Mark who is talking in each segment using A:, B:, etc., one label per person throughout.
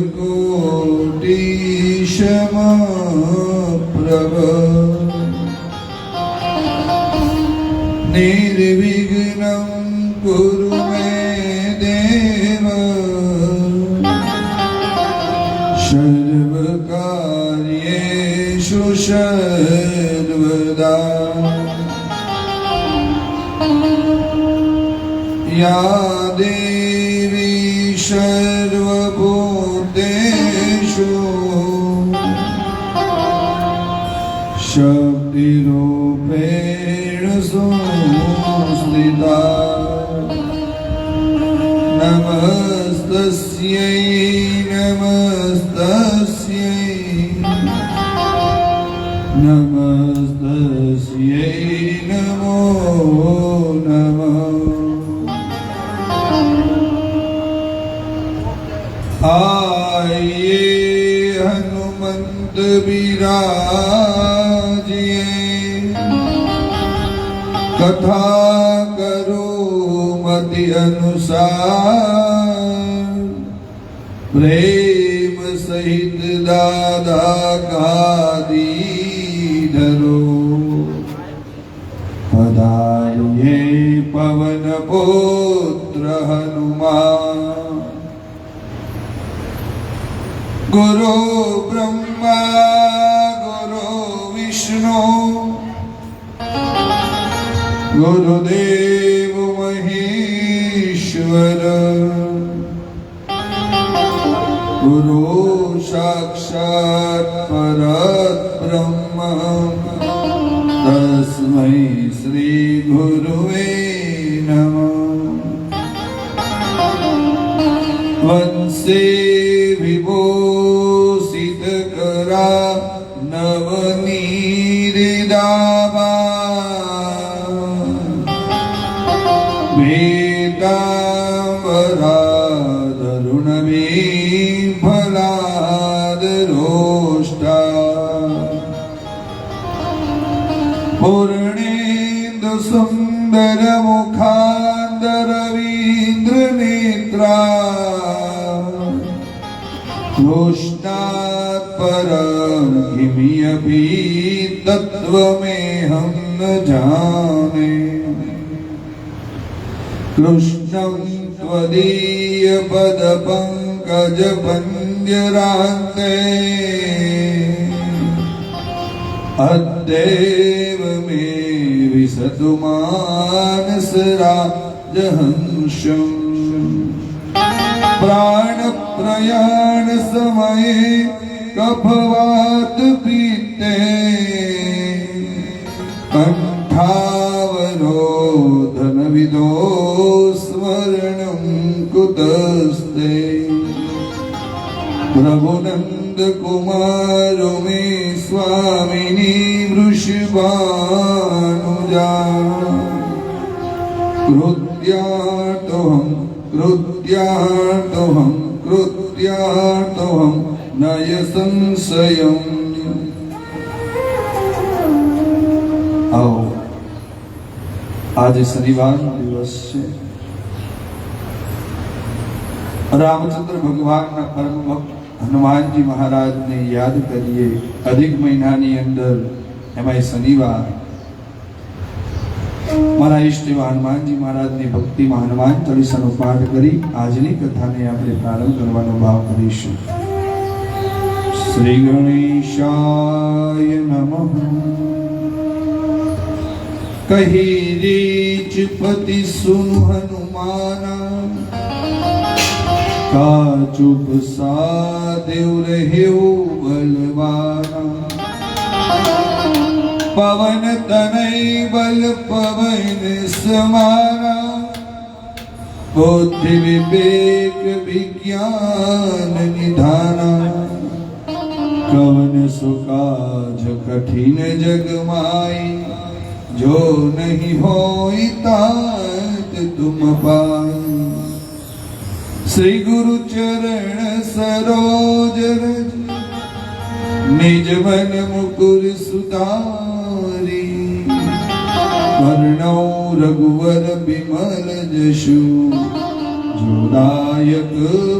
A: सूर्यकोटि समप्रभ निर्विघ्नं कुरु मे देव सर्वकार्येषु सर्वदा या देवी सर्वभूतेषु शक्तिरूपेण संस्थिता नमस्तस्यै नमस्तस्यै नमस्तस्यै नमो नमः। आइए हनुमंत विराजिए कथा करो मति अनुसार प्रेम सहित दादा का दीधरो पधारिए पवन पुत्र हनुमान गुरु ब्रह्मा गुरु विष्णु गुरुदेव महेश्वर गुरु साक्षात् परब्रह्म तस्मै श्री गुरुवे नमः। वंशे विभूषित करा नवनीरिदावा वेदांबरा तरुणविफलादरोष्टा पूर्णेन्दु सुंदर मुखांदरवीन्द्र नेत्रा कृष्णात् परं किमपि तत्त्वमेहं न जाने कृष्णं त्वदीयपदपङ्कजपञ्जरान्ते अद्यैव मे विशतु मानसराजहंसम् प्राण प्रयाण समये कफवात पीते कंठावरोधन विदो स्मरणं कुतस्ते प्रभुनंद कुमारो मे स्वामिनी वृषभानुजा कृत्यार्थोहं नय संशयम्। आओ आज शनिवार दिवस છે રામચંદ્ર ભગવાનના પરમ ભક્ત હનુમાનજી મહારાજને યાદ કરીએ। અધિક મહિનાની અંદર એમાં શનિવાર મારા ઈષ્ટ એવા હનુમાનજી મહારાજની ભક્તિમાં હનુમાન ચાલીસાનો પાઠ કરી આજની કથાને આપણે પ્રારંભ કરવાનો ભાવ કરીશું। શ્રી ગણેશાય નમઃ। કહી રીચ પતિ સુન હનુમાના का चुप सादेव रह्यो बलवाना पवन तनय बल पवन समाना बुद्धि विवेक विज्ञान निधाना कवन सुकाज कठिन जग माई जो नहीं होई तात तुम पाई श्री गुरु चरण सरोज रज निज मन मुकुर सुधारी वर्णौ रघुवर बिमल जशु जोदायक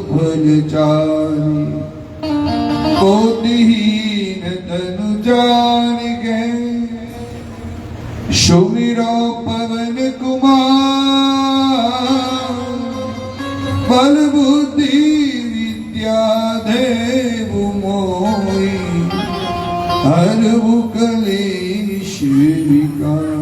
A: फल चारि कोटिहीन तनु जान गए सुमिरो पवन कुमार बल बुद्धि विद्या देव मोई हरबु कलेश विकार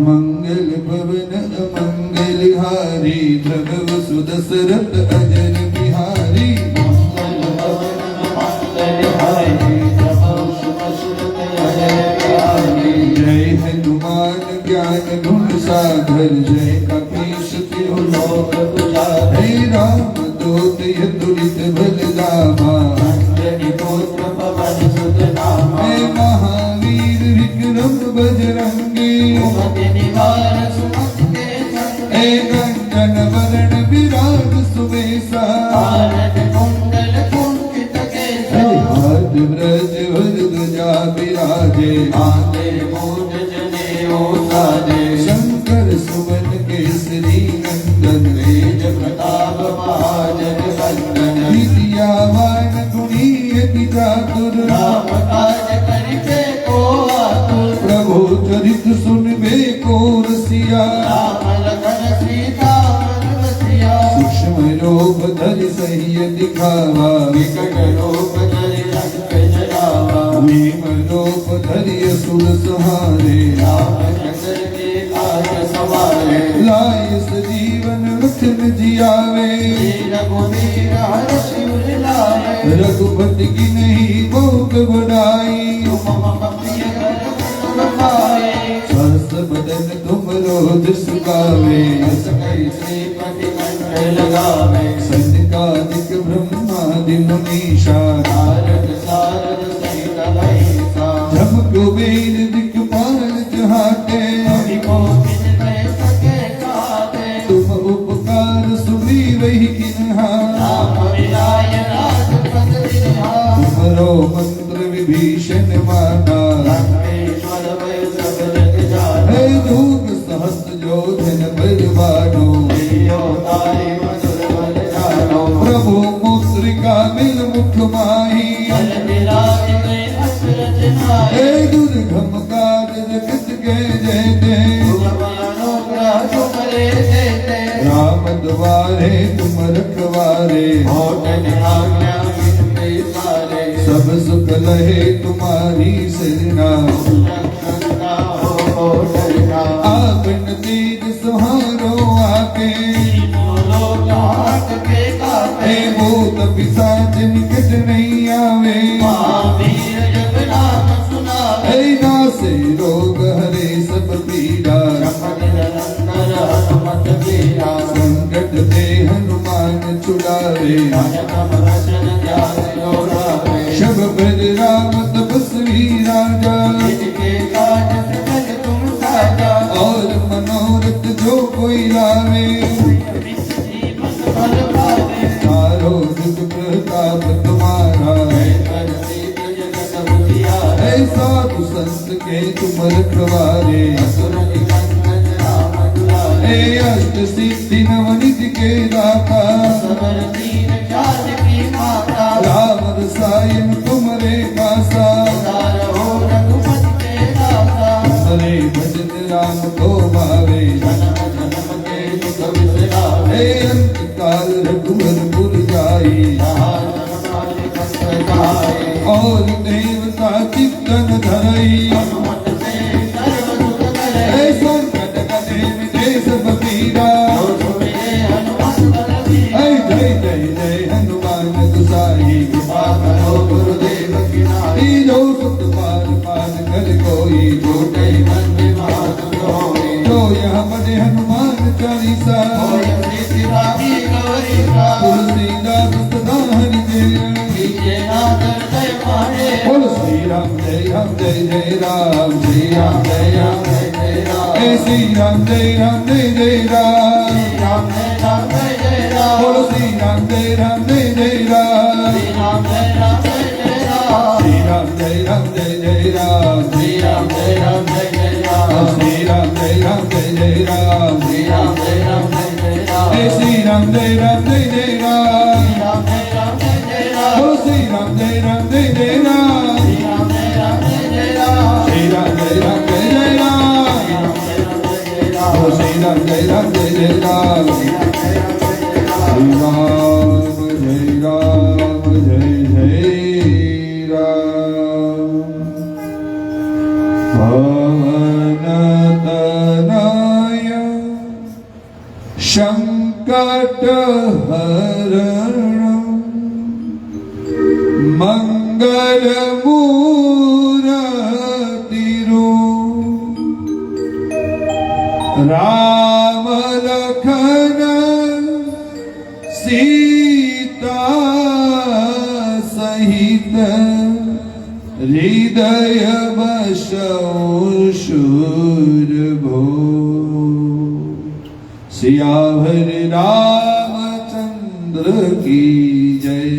A: मंगल भवन अमंगल हारी प्रभु सुदशरथ अजर बिहारी मंगल भवन अमंगल हारी प्रभु सुदशरथ अजर बिहारी जय हनुमान ज्ञान गुण सागर जय कपीश तिहु लोक उजागर राम दूत यदुलित बलदामा अंजनी पुत्र पवन सुत नामा हे महावीर विक्रम बजरंगी सुमति निवार सुमति के संग हे गंजन वरण विराज सुवेशा भारत कुंडल कुंठित केसा हाथ ब्रज ध्वजा विराजे माथे मूंज जनेऊ साजे शंकर सुवन केसरी नंदन तेज प्रताप महाजगवंदन विद्यावान गुणी अति चातुर राम काज करिबे को आतुर प्रभु चरित सुनबे को रसिया राम लखन सीता मन बसिया सूक्ष्म रूप धरि सह्य दिखावा विकट रूप धरि रंग जरावा भीम रूप धरि असुर सहारे रामचंद्र के काज सवारे लाय सजीवन लखन जियावे रघुवीर हर्ष उर लाए रघुपति की नहीं बहुत बड़ाई तुम मम प्रिय कर पाए सहस बदन तुम रोज सुगावे हस कई श्रीपति कंठ लगावे सनकादिक ब्रह्मादि मुनीषा नारद सारद सहित अहिसा जम कुबेर दिक्पाल चहाते को सके काते तुम उपकार सुनी वही किन्हा राम मिलाय राजपद दिन्हा तुमरो मंत्र विभीषण माना लंकेश्वर भय सब जग जाना हे दूत सहस्त्र योधन बलवानो लियो तारे मधुर बल जानो प्रभु मुद्रिका मिल मुख माही बल विराज गए अश्रज नाहि हे दुर्गम काज जगत के जेते राम द्वारे तुम रखवारे होठन आज्ञा बिन पैसारे सब सुख लहे तुम्हारी सरना आपन तेज सुहारो आके हे भूत पिशाच निकट नहीं आवे महावीर जब नाम सुनावे हे नासे रोग हरे सब पीड़ा संकट ते हनुमान छुड़ावे शब भज राम तपस्वी राजा और मनोरथ जो कोई लावे तारो जुग प्रताप तुम्हारा ऐसा तु संत के तुम रखवारे हे अष्ट सिद्धि नवनिधि के दाता राम रसायन तुमरे पासा तुम्हारे भजन राम को भावे हे अंत काल रघुवर पुर जाई और देवता चित्तन धरई हे संकट कटे विदेश बपीरा जय जय जय हनुमान गुसाई कृपा करो गुरुदेव की नाई जो सुत पार पार कर कोई छोटे मन मात होई जो यह पढ़े हनुमान चालीसा तुलसीदास सदा हरि जय बोल श्री राम जय राम जय जय राम श्री राम जय राम जय जय राम श्री राम जय राम जय जय राम बोल श्री राम जय राम जय जय राम श्री राम जय राम जय जय राम श्री राम जय राम जय जय राम श्री राम जय राम जय जय राम श्री राम जय राम जय जय राम श्री राम जय राम जय जय Shri Ram Jai Ram Jai Jai Ram. Oh Shri Ram Jai Ram Jai Jai Ram. Shri Ram Jai Ram Jai Jai Ram. Oh Shri Ram Jai Ram Jai Jai Ram. Shri Ram Jai Ram Jai Jai Ram. Bhavanataya Shankataharanam Mangalamuratiru Rama Lakhana Sita Sahita Hridaya Vashaushurabho Siyavar Ramchandra की जय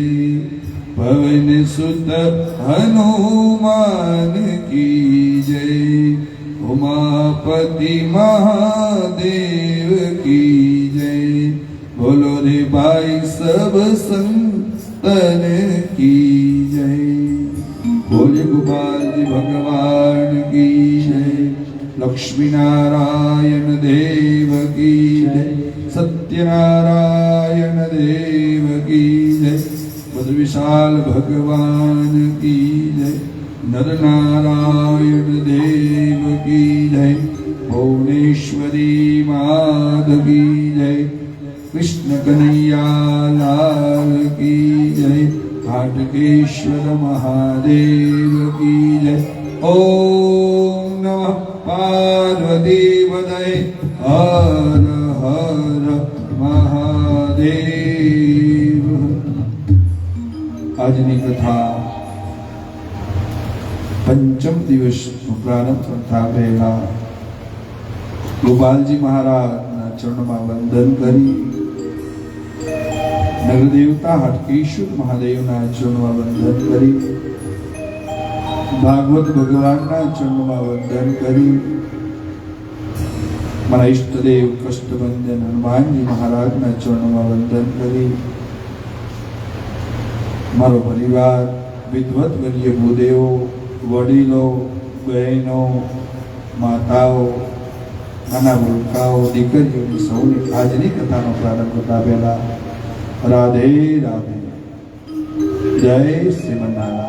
A: पवन सुत हनुमान की जय उमापति महादेव की जय बोलो रे भाई सब संतन की जय बोले गोपाल जी भगवान की जय लक्ष्मी नारायण देव की जय सत्यनारायण देव की जय बद्र विशाल भगवान की जय नर नारायण देव की जय भुवनेश्वरी माध की जय कृष्ण कन्हैया लाल की जय हाटकेश्वर महादेव की जय ओम नमः पार्वती पतये हर हर महादेव। આજની કથા પંચમ દિવસનો પ્રારંભ થતા પહેલા ગોપાલજી મહારાજના ચરણમાં વંદન કરી નગરદેવતા હાટકેશ્વર મહાદેવના ચરણમાં વંદન કરી ભાગવત ભગવાનના ચરણમાં વંદન કરી મારા ઈષ્ટદેવ કષ્ટભંજન હનુમાનજી મહારાજના ચરણમાં વંદન કરી મારો પરિવાર વિદ્વત વર્ય ભૂદેવો વડીલો બહેનો માતાઓ નાના ભૂલકાઓ દીકરીઓની સૌની આજની કથાનો પ્રારંભ કરતા પહેલા રાધે રાધે જય શ્રીમન્નારાયણ।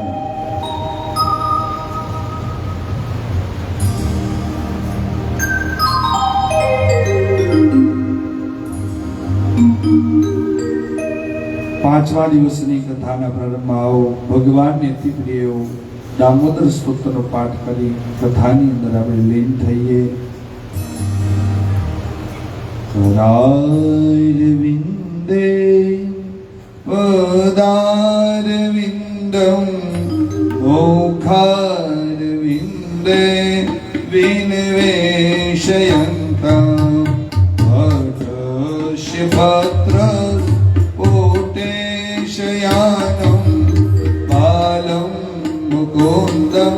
A: પાંચમા દિવસની કથાના પ્રારંભમાં આવો ભગવાનને અતિ પ્રિય દામોદર સ્તોત્રનો પાઠ કરી કથાની અંદર આપણે લીન થઈએ। करारविन्दे पदारविन्दं मुखारविन्दे विनिवेशयन्तं वटश्यपत्रपोटेशयानं बालं मुकुन्दं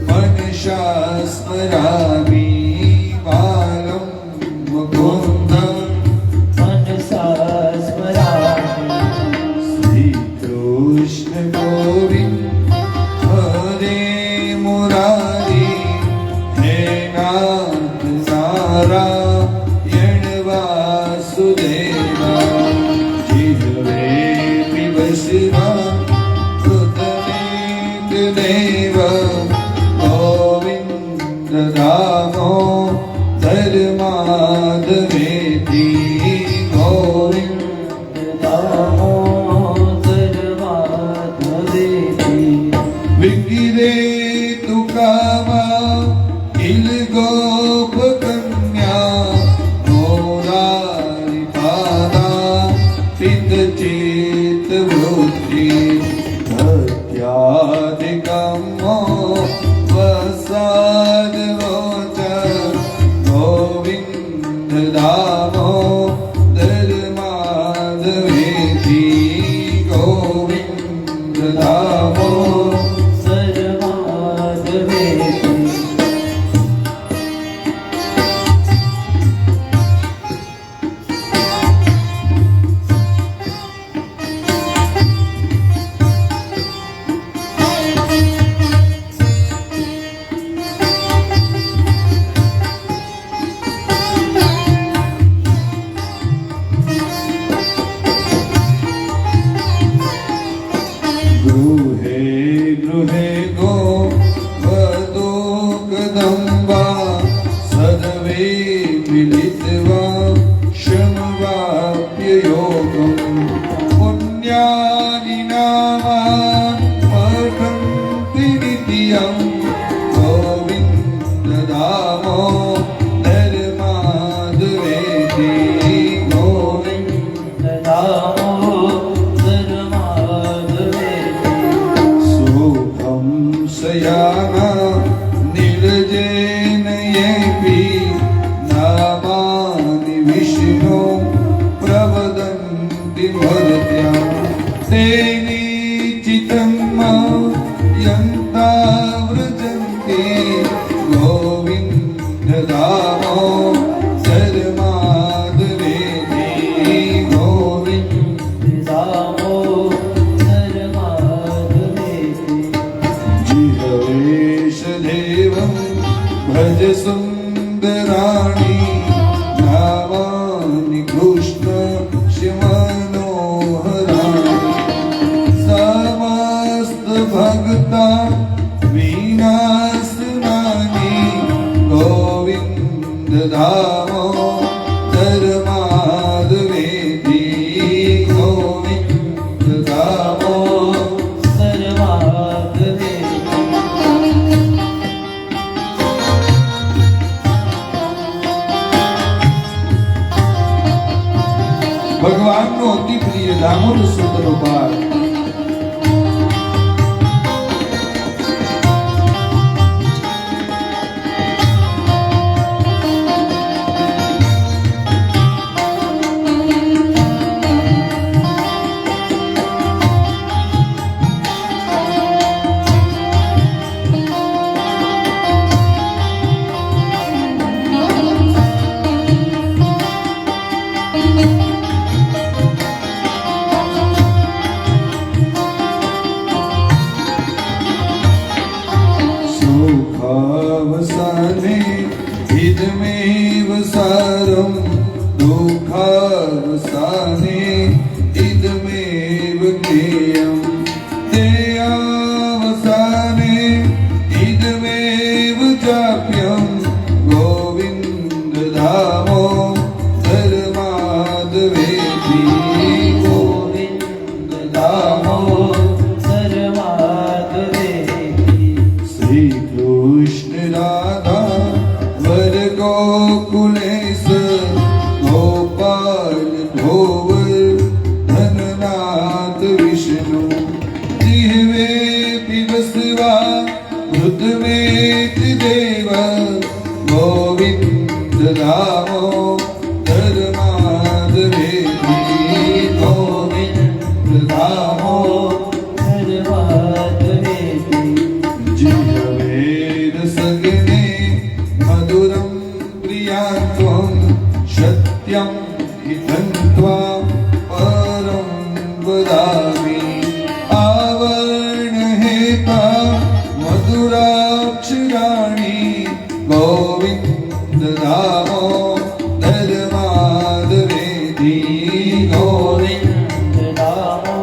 A: मनसा स्मरामि बालं मुकुन्दं मनसा स्मरामि। श्रीकृष्ण गोविन्द हरे मुरारी हे नाथ नारायण वासुदेवा जिह्वे पिबशिवा कृतमेक देव गोविन्द रामो धर्माधवेति गोविन्द दामोदर माधवेति विगिरे तुकामा किल गोप कन्या मोरारी पादा पित चेत वृत्ति धत्यादिकमो वसाद गोविन्द दामोदर माधवेति गोविन्द दामोदर माधवेति। દયાના નિર્જન એપી નામાનિ વિષ્ણુ પ્રવદંતિ ભરત્યા તેની ચિતમ્મા યંતા વ્રજંતિ ગોવિંદ ધામો સર્માધવેદી ગોવિંદ
B: ધામો સર્વાધવેદી
A: જીહવેશ દેવં ભજ સુંદરાણી નામાનિ કૃષ્ણ શિવનોહરાણી સમસ્ત ભક્તા વિનાશનાની ગોવિંદ ધામો ધર્માધવેદી ગોવિંદ ધામો
B: સર્વાધવેદી
A: ભગવાનનો અતિ પ્રિય દામોદર સુંદરનો બાળ સુખાવસાને ઇદમેવ સારમ દુઃખાવસાને ઇદમેવ જ્ઞેયમ દેયાવસાને ઇદમેવ ચાપ્યમ ગોવિંદ ધામો ધર્માધવેદી ગોવિંદ ધામો
B: સર્વાધવેદી
A: શ્રી કૃષ્ણ રાધા વર ગોકુલેશ ગોપાલ ધોવર ધનનાથ વિષ્ણુ જીવે પિબસ્વા મૃતમેત દેવ ગોવિંદ ધામો ધર્માધવેદી ગોવિંદ ધામો
B: સર્વાધવેદી
A: જીવવેદ સગને મધુરમ પ્રિયાત્વં સત્યં હિતન્ત્વા પરમ વદામિ આવર્ણહેતા મધુરાક્ષરાણિ ગોવિંદ ધામો ધર્માધવેદી ગોવિંદ
B: ધામો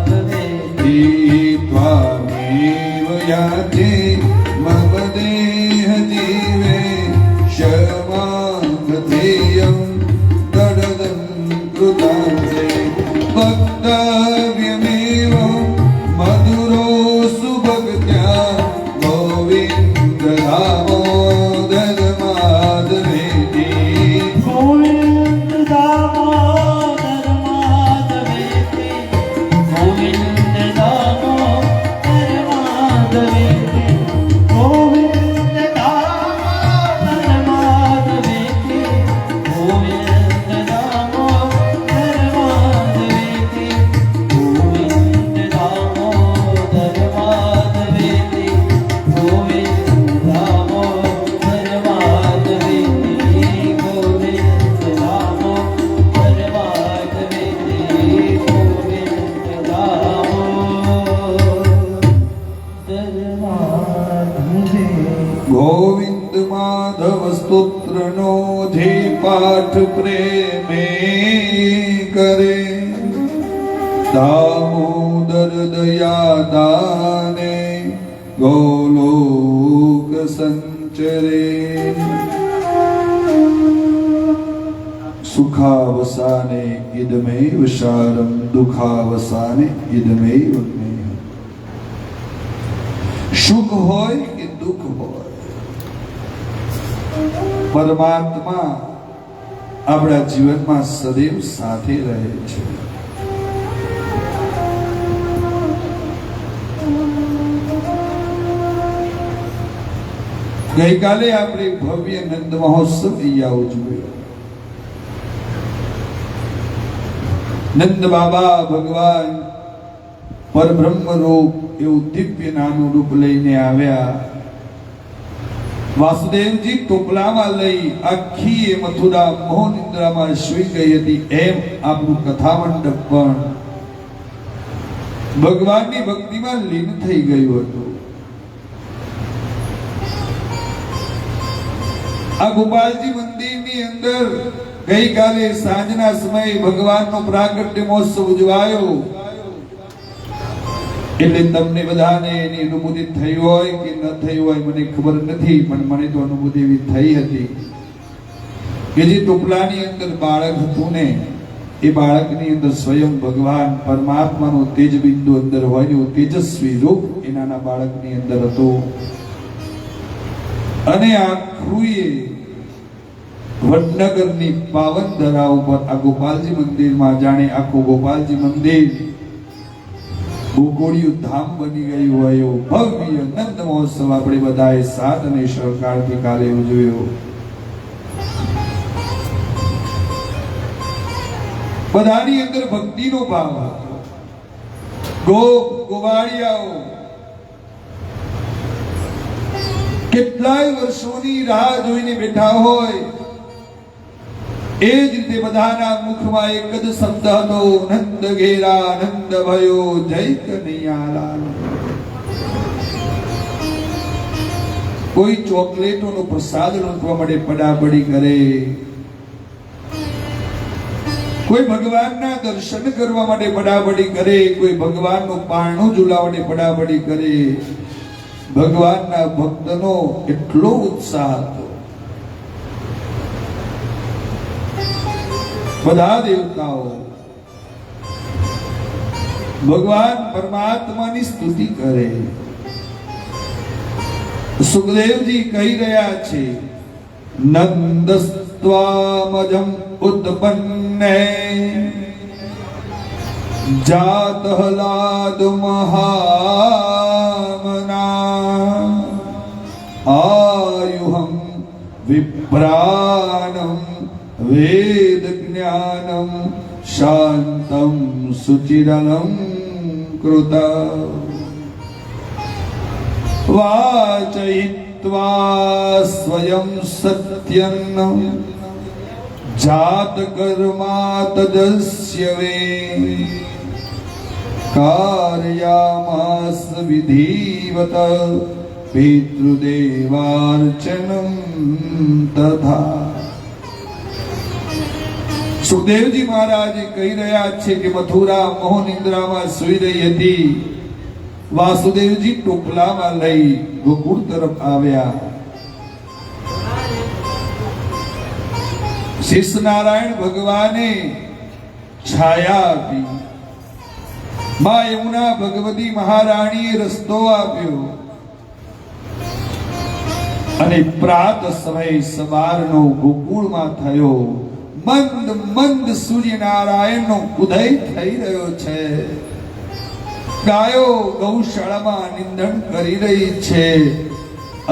B: સર્વાધવેદી
A: ત્વામેવ યાતે મમ દેહ જીવે શમાગધેયં દડદં કૃતાંતે વક્તવ્યમેવ મધુરો સુભક્ત્યા ગોવિંદ ધામો ધર્માધવેદી
B: ગોવિંદ ધામો ધર્માધવેદી ગોવિંદ ધામો ધર્માધવેદી ગોવિંદ ધામો ધર્માધવેદી ગોવિંદ ધામો ધર્માધવેદી ગોવિંદ ધામો ધર્માધવેદી ગોવિંદ ધામો ધર્માધવેદી ગોવિંદ ધામો ધર્માધવેદી ગોવિંદ ધામો ધર્માધવેદી
A: ગોવિંદ માધવ સ્તોત્રનો જે પાઠ પ્રેમે કરે દામોદર દયાદાને ગોલોક સંચરે સુખાવસાને ઇદમેવ સારમ દુઃખાવસાને ઇદમેવ જ્ઞેયમ સુખ હોય કે દુઃખ હોય પરમાત્મા આપણા જીવનમાં સદૈવ સાથે રહે છે ગઈકાલે આપણે ભવ્ય નંદ મહોત્સવ અહીંયા ઉજવ્યો. નંદ બાબા ભગવાન પરબ્રહ્મ રૂપ એવું દિવ્ય નાનું રૂપ લઈને આવ્યા. વાસુદેવજી ટોપલામાં લઈ આખી એ મથુરા મોહનિદ્રામાં સૂઈ ગઈ હતી. એમ આપણું કથા મંડપ પણ ભગવાનની ભક્તિમાં લીન થઈ ગયું હતું. આ ગોપાલજી મંદિરની અંદર ગઈકાલે સાંજના સમયે ભગવાનનો પ્રાગટ્ય મહોત્સવ ઉજવાયો. એટલે તમને બધાને એની અનુભૂતિ થઈ હોય કે ન થઈ હોય મને ખબર નથી, પણ મને તો અનુભૂતિ એવી થઈ હતી કે જે ટોપલાની અંદર બાળક હતું ને, એ બાળકની અંદર સ્વયં ભગવાન પરમાત્માનો તેજ બિંદુ અંદર હોય ને તેજસ્વી રૂપ એ નાના બાળકની અંદર હતું. અને આખું વડનગરની પાવન ધરા ઉપર આ ગોપાલજી મંદિરમાં જાણે આખું ગોપાલજી મંદિર ગોકુળિયું ધામ બની ગયું હોય એવો ભવ્ય નંદ મહોત્સવ આપણે બધાએ સાથ અને સહકારથી કાલે ઉજવ્યો. બધાની અંદર ભક્તિનો ભાવ હતો. ગોપ ગોવાળિયાઓ કેટલાય વર્ષોની રાહ જોઈને બેઠા હોય એ જ રીતે બધાના મુખમાં એક જ શબ્દ હતો, નંદ ઘેરા નંદ ભયો જય કનૈયાલાલ. કોઈ ચોકલેટોનો પ્રસાદ લૂંટવા માટે પડાપડી કરે, કોઈ ભગવાનના દર્શન કરવા માટે પડાપડી કરે, કોઈ ભગવાનનું પારણું ઝુલાવવા માટે પડાપડી કરે. ભગવાનના ભક્તનો એટલો ઉત્સાહ હતો. બધા દેવતાઓ ભગવાન પરમાત્માની સ્તુતિ કરે. સુખદેવજી કહી રહ્યા છે, નંદસ્ત્વામજમ ઉત્પન્ને જાત હલાદ મહામના આયુહમ વિપ્રાણમ વેદ જ્ઞાનમ શાંતમ સુચિરલમ કૃતા વાચયિત્વા સ્વયં સત્યન્ન જાત કર્મા તદસ્ય વે કાર્યામાસ વિધિવત પિતૃદેવાર્ચનમ તથા. સુખદેવજી મહારાજ કહી રહ્યા છે કે મથુરા મોહનિદ્રામાં સૂઈ રહી હતી. વાસુદેવજી ટોપલામાં લઈ ગોકુળ તરફ આવ્યા. શિષ નારાયણ ભગવાને છાયા આપી. માં યમુના ભગવતી મહારાણીએ રસ્તો આપ્યો. અને પ્રાત સમય સવારનો ગોકુળમાં થયો. મંદ મંદ સૂર્યનારાયણનો ઉદય થઈ રહ્યો છે. ગાયો ગૌશાળામાં નિંદણ કરી રહી છે.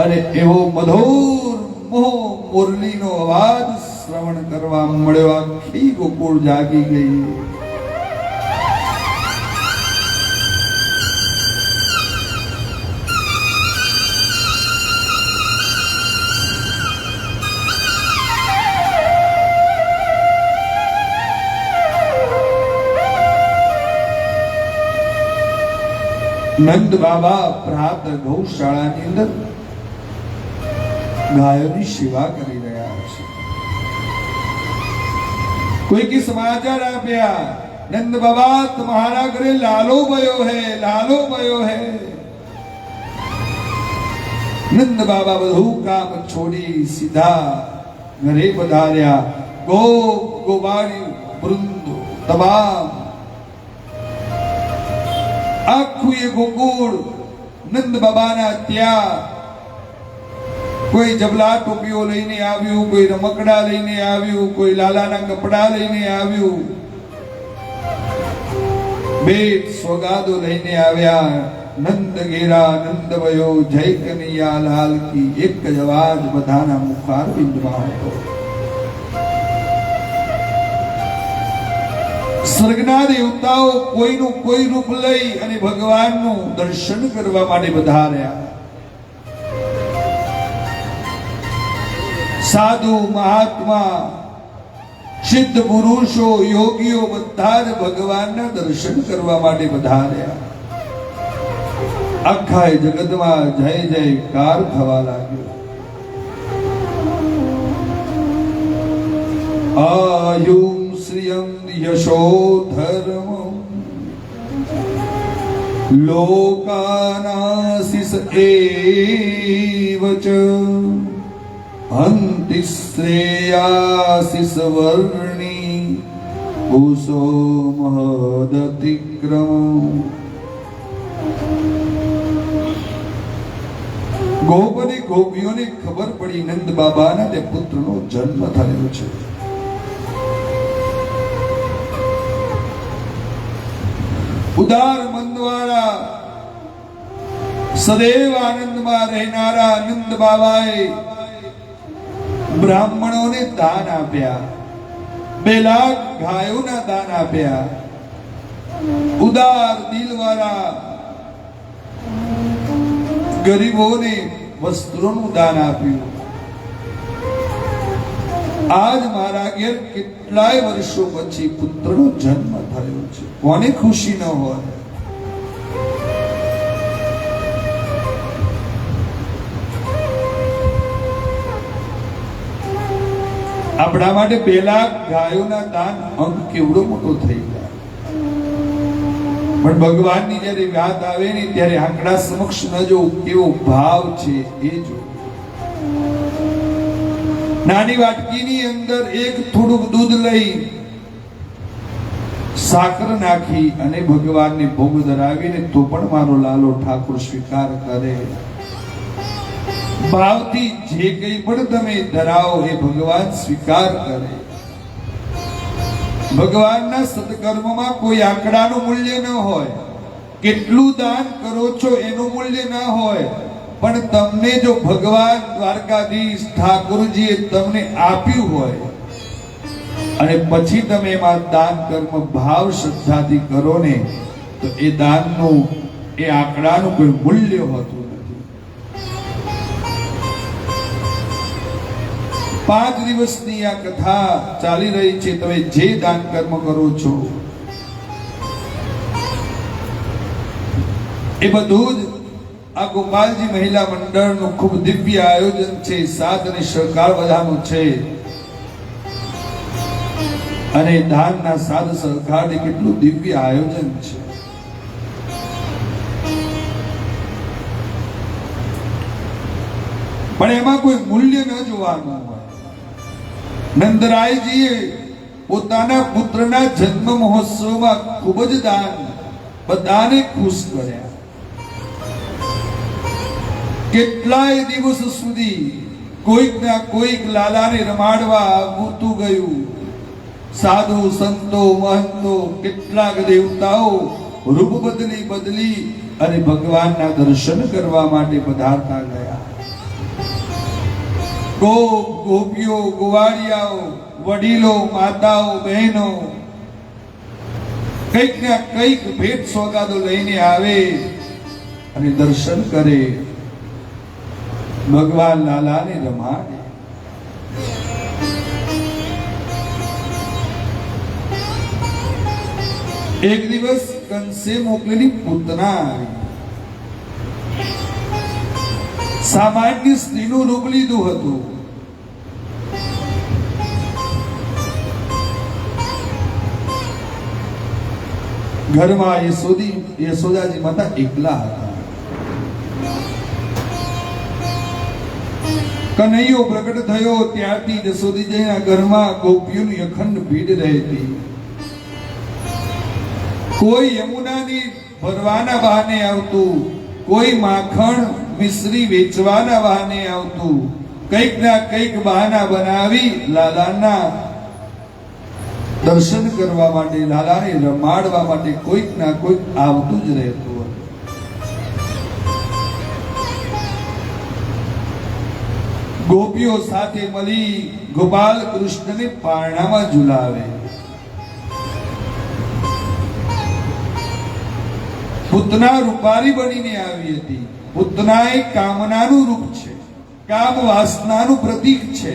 A: અને એવો મધુર મોહ મુરલીનો અવાજ શ્રવણ કરવા મળ્યો. આખી ગોકુળ જાગી ગઈ. નંદ બાબા પ્રાત ગૌશાળાની અંદર ગાયોની સેવા કરી રહ્યા છે. કોઈ કે સમાચાર આપ્યા, નંદ બાબા તમારા ઘરે લાલો ભયો હે, લાલો ભયો હે. નંદ બાબા બધું કામ છોડી સીધા ઘરે પધાર્યા. ગોપ ગોવાળી વૃંદ તમામ આખું એ ગોકુળ નંદ બાબાના ત્યાં કોઈ જબલા ટોપીઓ લઈને આવ્યું, કોઈ રમકડા લઈને આવ્યું, કોઈ લાલાના કપડા લઈને આવ્યું, ભેટ સોગાદો લઈને આવ્યા. નંદ ઘેરા નંદ વયો જય કનૈયા લાલ કી એક જ અવાજ બધાના મુખારવિંદમાં હતો. સ્વર્ગના દેવતાઓ કોઈનું કોઈ રૂપ લઈ અને ભગવાનનું દર્શન કરવા માટે પધાર્યા. સાધુ મહાત્મા સિદ્ધ પુરુષો યોગીઓ બધા જ ભગવાનના દર્શન કરવા માટે પધાર્યા. આખા જગતમાં જય જયકાર થવા લાગ્યો. આયુમ શ્રિયમ યશો ધર્મ લોકાનાશિષ એવ ચ અંતિ શ્રેયાશિષ વર્ણી કુસો મહદતિક્રમ. ગોપ અને ગોપીઓને ખબર પડી નંદ બાબાના તે પુત્રનો જન્મ થયો છે. ઉદાર મનવાળા સદૈવ આનંદમાં રહેનારા નંદ બાબાએ બ્રાહ્મણોને દાન આપ્યા. 2 લાખ ગાયોના દાન આપ્યા. ઉદાર દિલવાળા ગરીબોને વસ્ત્રોનું દાન આપ્યું. આજ મારા ઘેર કેટલાય વર્ષો પછી પુત્રનો જન્મ થયો છે. કોને ખુશી ન હોય? આપણા માટે 2 લાખ ગાયોના દાન અંક કેવડો મોટો થઈ જાય. પણ ભગવાનની જયારે વાત આવે ને ત્યારે આંકડા સમક્ષ ન જો કેવો ભાવ છે એ જો. નાની વાટકીની અંદર એક થોડુંક દૂધ લઈ સાકર નાખી અને ભગવાનને ભોગ ધરાવીને તો પણ મારો લાલો ઠાકોર સ્વીકાર કરે. ભાવથી જે કંઈ પણ તમે ધરાવો એ ભગવાન સ્વીકાર કરે. ભગવાનના સત્કર્મમાં કોઈ આંકડાનું મૂલ્ય ન હોય. કેટલું દાન કરો છો એનું મૂલ્ય ન હોય. પણ તમને જો ભગવાન દ્વારકાધીશ ઠાકોરજીએ તમને આપ્યું હોય અને પછી તમે એમાં દાન કર્મ ભાવ શ્રદ્ધાથી કરો ને તો એ દાનનું એ આંકડાનું કોઈ મૂલ્ય હોતું નથી. 5 દિવસની આ કથા ચાલી રહી છે. તમે જે દાન કર્મ કરો છો એ બધું જ આ ગોપાલજી મહિલા મંડળનું ખૂબ દિવ્ય આયોજન છે. સાથ અને સહકાર બધાનું છે અને દાનના સાથ સહકાર કેટલું દિવ્ય આયોજન છે. પણ એમાં કોઈ મૂલ્ય ન જોવાનું હોય. નંદરાયજીએ પોતાના પુત્રના જન્મ મહોત્સવમાં ખૂબ જ દાન બધાને ખુશ કર્યા. કેટલાય દિવસ સુધી કોઈક ના કોઈક લાલાને રમાડવા આવતું ગયું. સાધુ સંતો મહંતો કેટલાક દેવતાઓ રૂપ બદલી અને ભગવાનના દર્શન કરવા માટે પધારતા ગયા. ગોપ ગોપીઓ ગોવાળિયાઓ વડીલો માતાઓ બહેનો કંઈક ના કંઈક ભેટ સોગાદો લઈને આવે અને દર્શન કરે. ભગવાન લાલાને રમાડે. એક દિવસ કંસે મોકલેલી પૂતના આવી. સામાન્ય સ્ત્રીનું રૂપ લીધું હતું. ઘરમાં યશોદાજી માતા એકલા હતા. કનૈયો પ્રગટ થયો ત્યારથી યશોદીજીના ઘરમાં ગોપીઓની અખંડ ભીડ રહેતી. કોઈ યમુનાની ભરવાના બહાને આવતું, કોઈ માખણ મિશ્રી વેચવાના બહાને આવતું. કંઈક ના કંઈક બહાના બનાવી લાલાના દર્શન કરવા માટે લાલાને રમાડવા માટે કોઈક ના કોઈક આવતું જ રહેતું હતું. ગોપીઓ સાથે મળી ગોપાલ કૃષ્ણને પારણામાં ઝુલાવે. પૂતના રૂપારી બનીને આવી હતી. પૂતના એ કામનાનું રૂપ છે, કામ વાસનાનું પ્રતીક છે.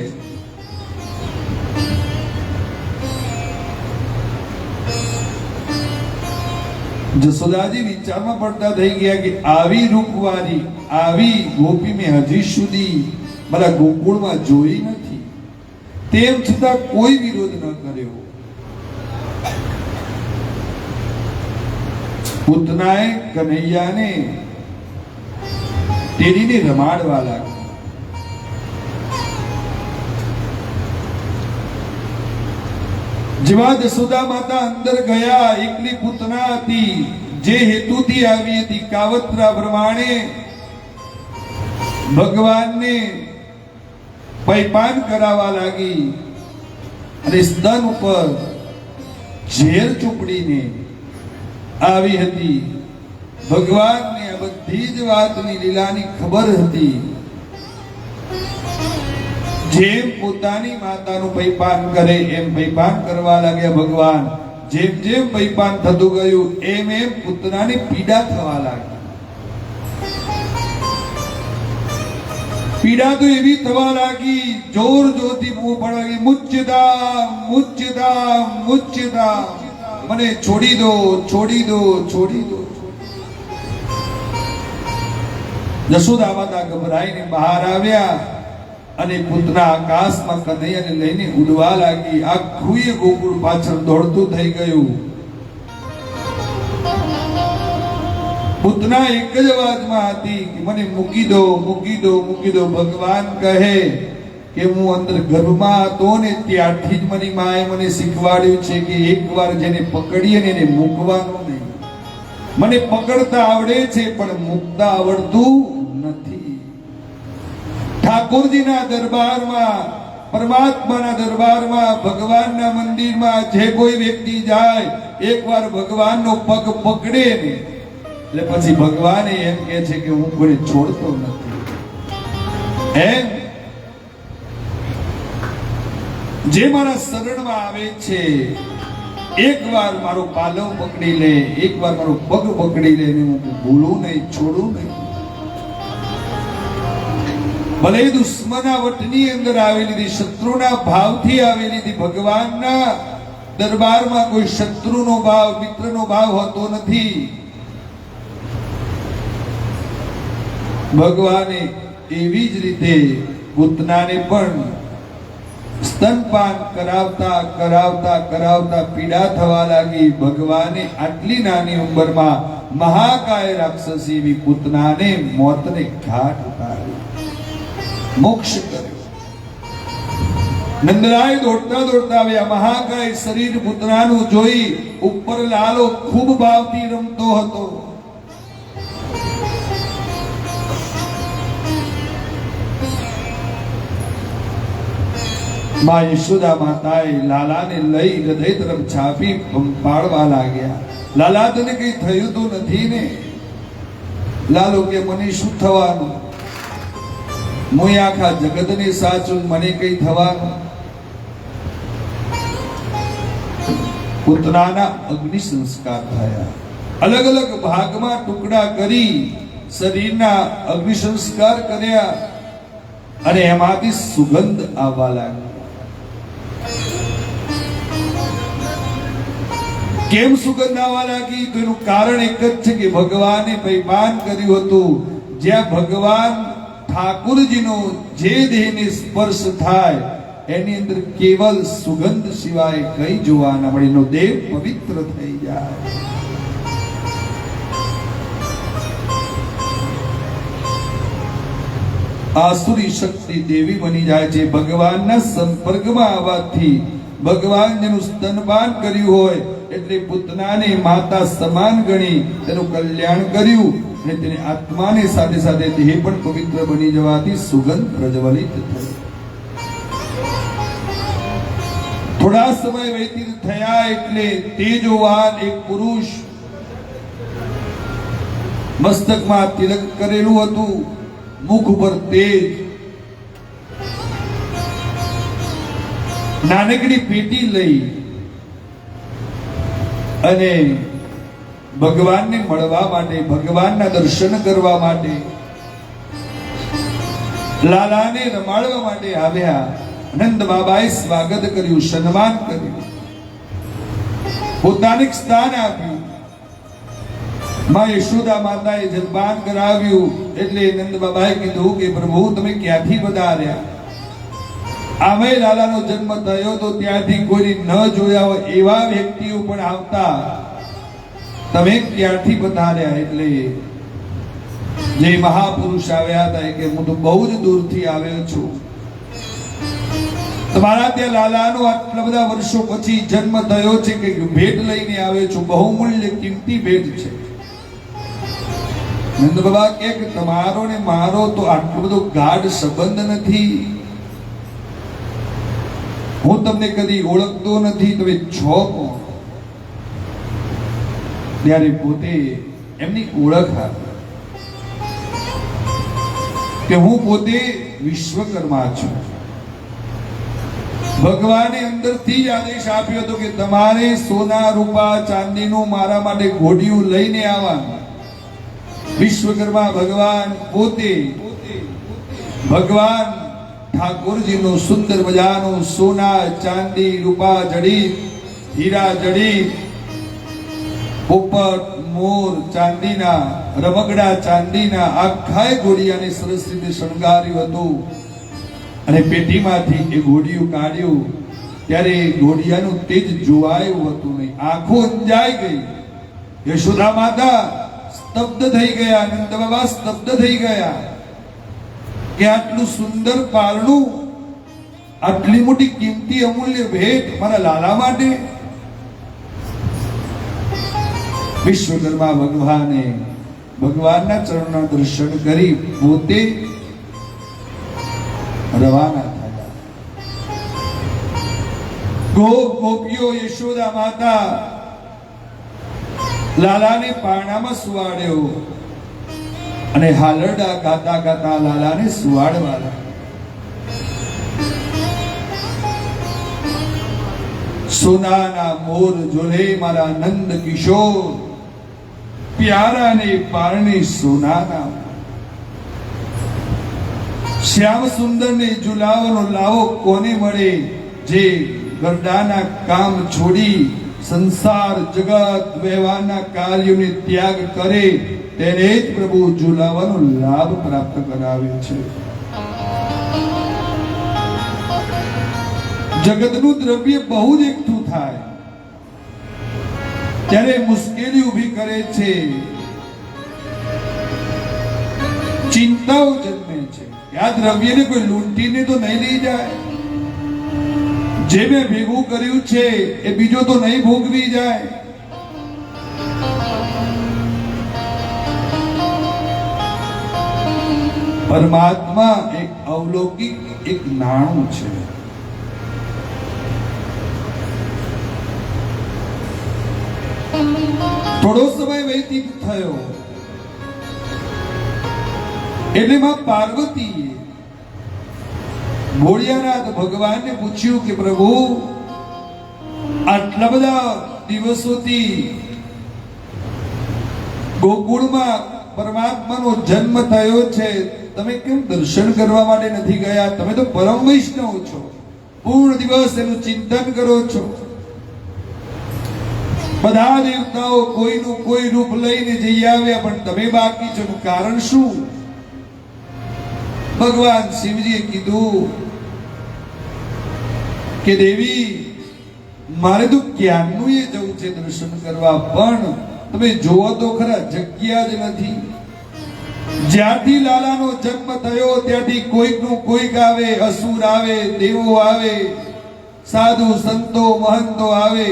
A: જશોદાજી વિચારમાં પડતા થઈ ગયા કે આવી રૂપવાળી, આવી ગોપી મેં હજી સુધી મારા ગોકુળમાં જોઈ નથી. તેમ છતાં કોઈ વિરોધ ન કર્યો. પૂતનાએ કનૈયાને તેડીને રમાડવા લાગી. જેવા જશોદા માતા અંદર ગયા, એકલી પૂતના હતી, જે હેતુથી આવી હતી, કાવતરા પ્રમાણે ભગવાનને પૈપાન કરાવવા લાગી અને સ્તન ઉપર ઝેર ચોપડીને આવી હતી. ભગવાનને આ બધી જ વાતની લીલાની ખબર હતી. જેમ પોતાની માતાનું પૈપાન કરે એમ પૈપાન કરવા લાગ્યા ભગવાન. જેમ જેમ પૈપાન થતું ગયું એમ એમ પુત્રાની પીડા થવા લાગી. પીડા તો એવી થવા લાગી, જોર જોરથી બૂમ પડવા લાગી, મુચ્ચદામ મુચ્ચદામ મુચ્ચદામ, મને છોડી દો છોડી દો છોડી દો. જશોદા માતા ગભરાઈને બહાર આવ્યા અને પૂતના આકાશમાં કનૈયાને લઈને ઉડવા લાગી. આખું એ ગોકુળ પાછળ દોડતું થઈ ગયું. પૂતના એક જ અવાજમાં હતી કે મને મૂકી દો મૂકી દો મૂકી દો. ભગવાન કહે કે હું અંદર ગર્ભમાં હતો ને ત્યારથી જ મારી માએ મને શીખવાડ્યું છે કે એકવાર જેને પકડીએ ને એને મૂકવાનું નહીં. મને પકડતા આવડે છે પણ મૂકતા આવડતું નથી. ઠાકોરજીના દરબારમાં, પરમાત્માના દરબારમાં, ભગવાનના મંદિરમાં જે કોઈ વ્યક્તિ જાય, એકવાર ભગવાનનો પગ પકડે ને એટલે પછી ભગવાન એમ કહે છે કે હું કોઈ છોડતો નથી. એમ જે મારા શરણમાં આવે છે, એકવાર મારો પાલવ પકડી લે, એકવાર મારો પગ પકડી લે, હું ભૂલું નહીં, છોડું નહીં. ભલે દુશ્મના વટની અંદર આવેલી હતી, શત્રુના ભાવથી આવેલી હતી. ભગવાનના દરબારમાં કોઈ શત્રુનો ભાવ, મિત્રનો ભાવ હોતો નથી. ભગવાને એવી જ રીતે પૂતનાને પણ સ્તનપાન કરાવતા કરાવતા કરાવતા પીડા થવા લાગી. ભગવાને આટલી નાની ઉંમરમાં મહાકાય રાક્ષસી એવી પૂતનાને મોતને ઘાટ ઉતારી, મોક્ષ કર્યો. નંદરાય દોડતા દોડતા આવ્યા. મહાકાય શરીર પૂતનાનું જોઈ ઉપર લાલો ખૂબ ભાવથી રમતો હતો. માં યશોદા માતાએ લાલાને લઈ હૃદય તરફ છાપી પાડવા લાગ્યા. લાલા, તને કઈ થયું તો નથી ને? લાલો કે મને શું થવાનું, હું આખા જગતને સાચું, મને કઈ થવાનું. પૂતનાના અગ્નિ સંસ્કાર થયા. અલગ અલગ ભાગમાં ટુકડા કરી શરીરના અગ્નિ સંસ્કાર કર્યા અને એમાંથી સુગંધ આવવા લાગી. કેમ સુગંધ આવવા લાગી? તો એનું કારણ એક જ છે કે ભગવાને પૈપાન કર્યું હતું. જ્યાં ભગવાન ઠાકોરજીનો જે દેહને સ્પર્શ થાય એની અંદર કેવલ સુગંધ સિવાય કઈ જોવા ના મળે. એનો દેહ પવિત્ર થઈ જાય. આસુરી શક્તિ દેવી બની જાય છે. ભગવાનના સંપર્કમાં આવવાથી, ભગવાન જેનું સ્તનપાન કર્યું હોય એટલે પૂતનાને માતા સમાન ગણી તેનું કલ્યાણ કર્યું અને તેની આત્માને સાથે સાથે દેહ પણ પવિત્ર બની જવાથી સુગંધ પ્રજ્વલિત થઈ. થોડા સમય વ્યતીત થયા એટલે તેજોવાન એક પુરુષ, મસ્તકમાં તિલક કરેલું હતું, મુખ ઉપર તેજ, નાનકડી પેટી લઈ અને ભગવાનને મળવા માટે, ભગવાનના દર્શન કરવા માટે, લાલાને રમાડવા માટે આવ્યા. નંદ બાબાએ સ્વાગત કર્યું, સન્માન કર્યું, પોતાને સ્થાન આપ્યું. માં યશોદા માતાએ જલપાન કરાવ્યું. એટલે નંદ બાબાએ કીધું કે પ્રભુ તમે ક્યાંથી પધાર્યા? આમે લાલાનો જન્મ થયો તો ત્યાંથી કોઈ ન જોયા હોય એવા વ્યક્તિઓ પણ આવતા, તમે ક્યાંથી પધાર્યા? એટલે જે મહાપુરુષ આવ્યા હતા કે હું તો બહુ જ દૂરથી આવ્યો છું, તમારા ત્યાં લાલાનો આટલા બધા વર્ષો પછી જન્મ થયો છે કે ભેટ લઈને આવ્યો છું, બહુમૂલ્ય કિંમતી ભેટ છે. નંદ બાબા કે તમારો ને મારો તો આટલો બધો ગાઢ સંબંધ નથી, હું તમને કદી ઓળખતો નથી, તમે છો કોણ? ત્યારે પોતે એમની ઓળખ આપી કે હું પોતે વિશ્વકર્મા છું. ભગવાને અંદરથી જ આદેશ આપ્યો હતો કે તમારે સોના રૂપા ચાંદીનું મારા માટે ઘોડિયું લઈને આવવાનું. વિશ્વકર્મા ભગવાન પોતે ભગવાન ઠાકોરજીનું સુંદર મજાનું સોના ચાંદી રૂપા જડિત હીરા જડિત પોપટ મોર ચાંદીના રમકડા ચાંદીના આખા ઘોડિયાને સરસ રીતે શણગાર્યું હતું. અને પેટીમાંથી એ ઘોડિયું કાઢ્યું ત્યારે એ ઘોડિયાનું તેજ જોવાયું હતું નહીં, આંખો અંજાઈ ગઈ. યશોદા માતા સ્તબ્ધ થઈ ગયા, નંદ બાબા સ્તબ્ધ થઈ ગયા કે આટલું સુંદર પારણું, આટલી મોટી કિંમતી અમૂલ્ય ભેટ મારા લાલા માટે. વિશ્વકર્મા ભગવાને ભગવાનના ચરણના દર્શન કરી પોતે રવાના થયા. ગોપીઓ યશોદા માતા લાલાને પારણામાં સુવાડ્યો અને હાલરડા ગાતા ગાતા લાલાને સુવાડવા લાગ્યા. સોનાના મોર જોલે મારા નંદ કિશોર, પ્યારાને પારણે સોનાના. શ્યામ સુંદર ને ઝુલાવાનો લાવો કોને મળે? જે ગરડાના કામ છોડી સંસાર જગત વ્યવહારના કાર્યોને ત્યાગ કરે તેને જ પ્રભુ ઝુલાવાનો લાભ પ્રાપ્ત કરાવે છે. જગતનું દ્રવ્ય બહુ જ એકઠું થાય ત્યારે મુશ્કેલી ઊભી કરે છે, ચિંતાઓ જન્મે છે. આ દ્રવ્યને કોઈ લૂંટીને તો નહીં લઈ જાય, જે મેં ભેગું કર્યું છે એ બીજો તો નહીં ભોગવી જાય. પરમાત્મા એક અવલૌકિક એક નાણું છે. થોડો સમય વ્યતીત થયો એટલે માં પાર્વતીએ ભોળિયાનાથ ભગવાનને પૂછ્યું કે પ્રભુ આટલા બધા દિવસોથી ગોકુળમાં પરમાત્માનો જન્મ થયો છે, તમે કેમ દર્શન કરવા માટે નથી ગયા? તમે તો પરમ વૈષ્ણવ છો, પૂર્ણ દિવસ એનું ચિંતન કરો છો. બધા દેવતાઓ કોઈનું કોઈ રૂપ લઈને જઈ આવ્યા પણ તમે બાકી છો, કારણ શું? ભગવાન શિવજીએ કીધું કે દેવી મારે તો ક્યારનું એ જવું છે દર્શન કરવા, પણ તમે જોવો તો ખરા જગ્યા જ નથી. જ્યારથી લાલાનો જન્મ થયો ત્યારથી કોઈકનું કોઈક આવે, અસુર આવે, દેવો આવે, સાધુ સંતો મહંતો આવે.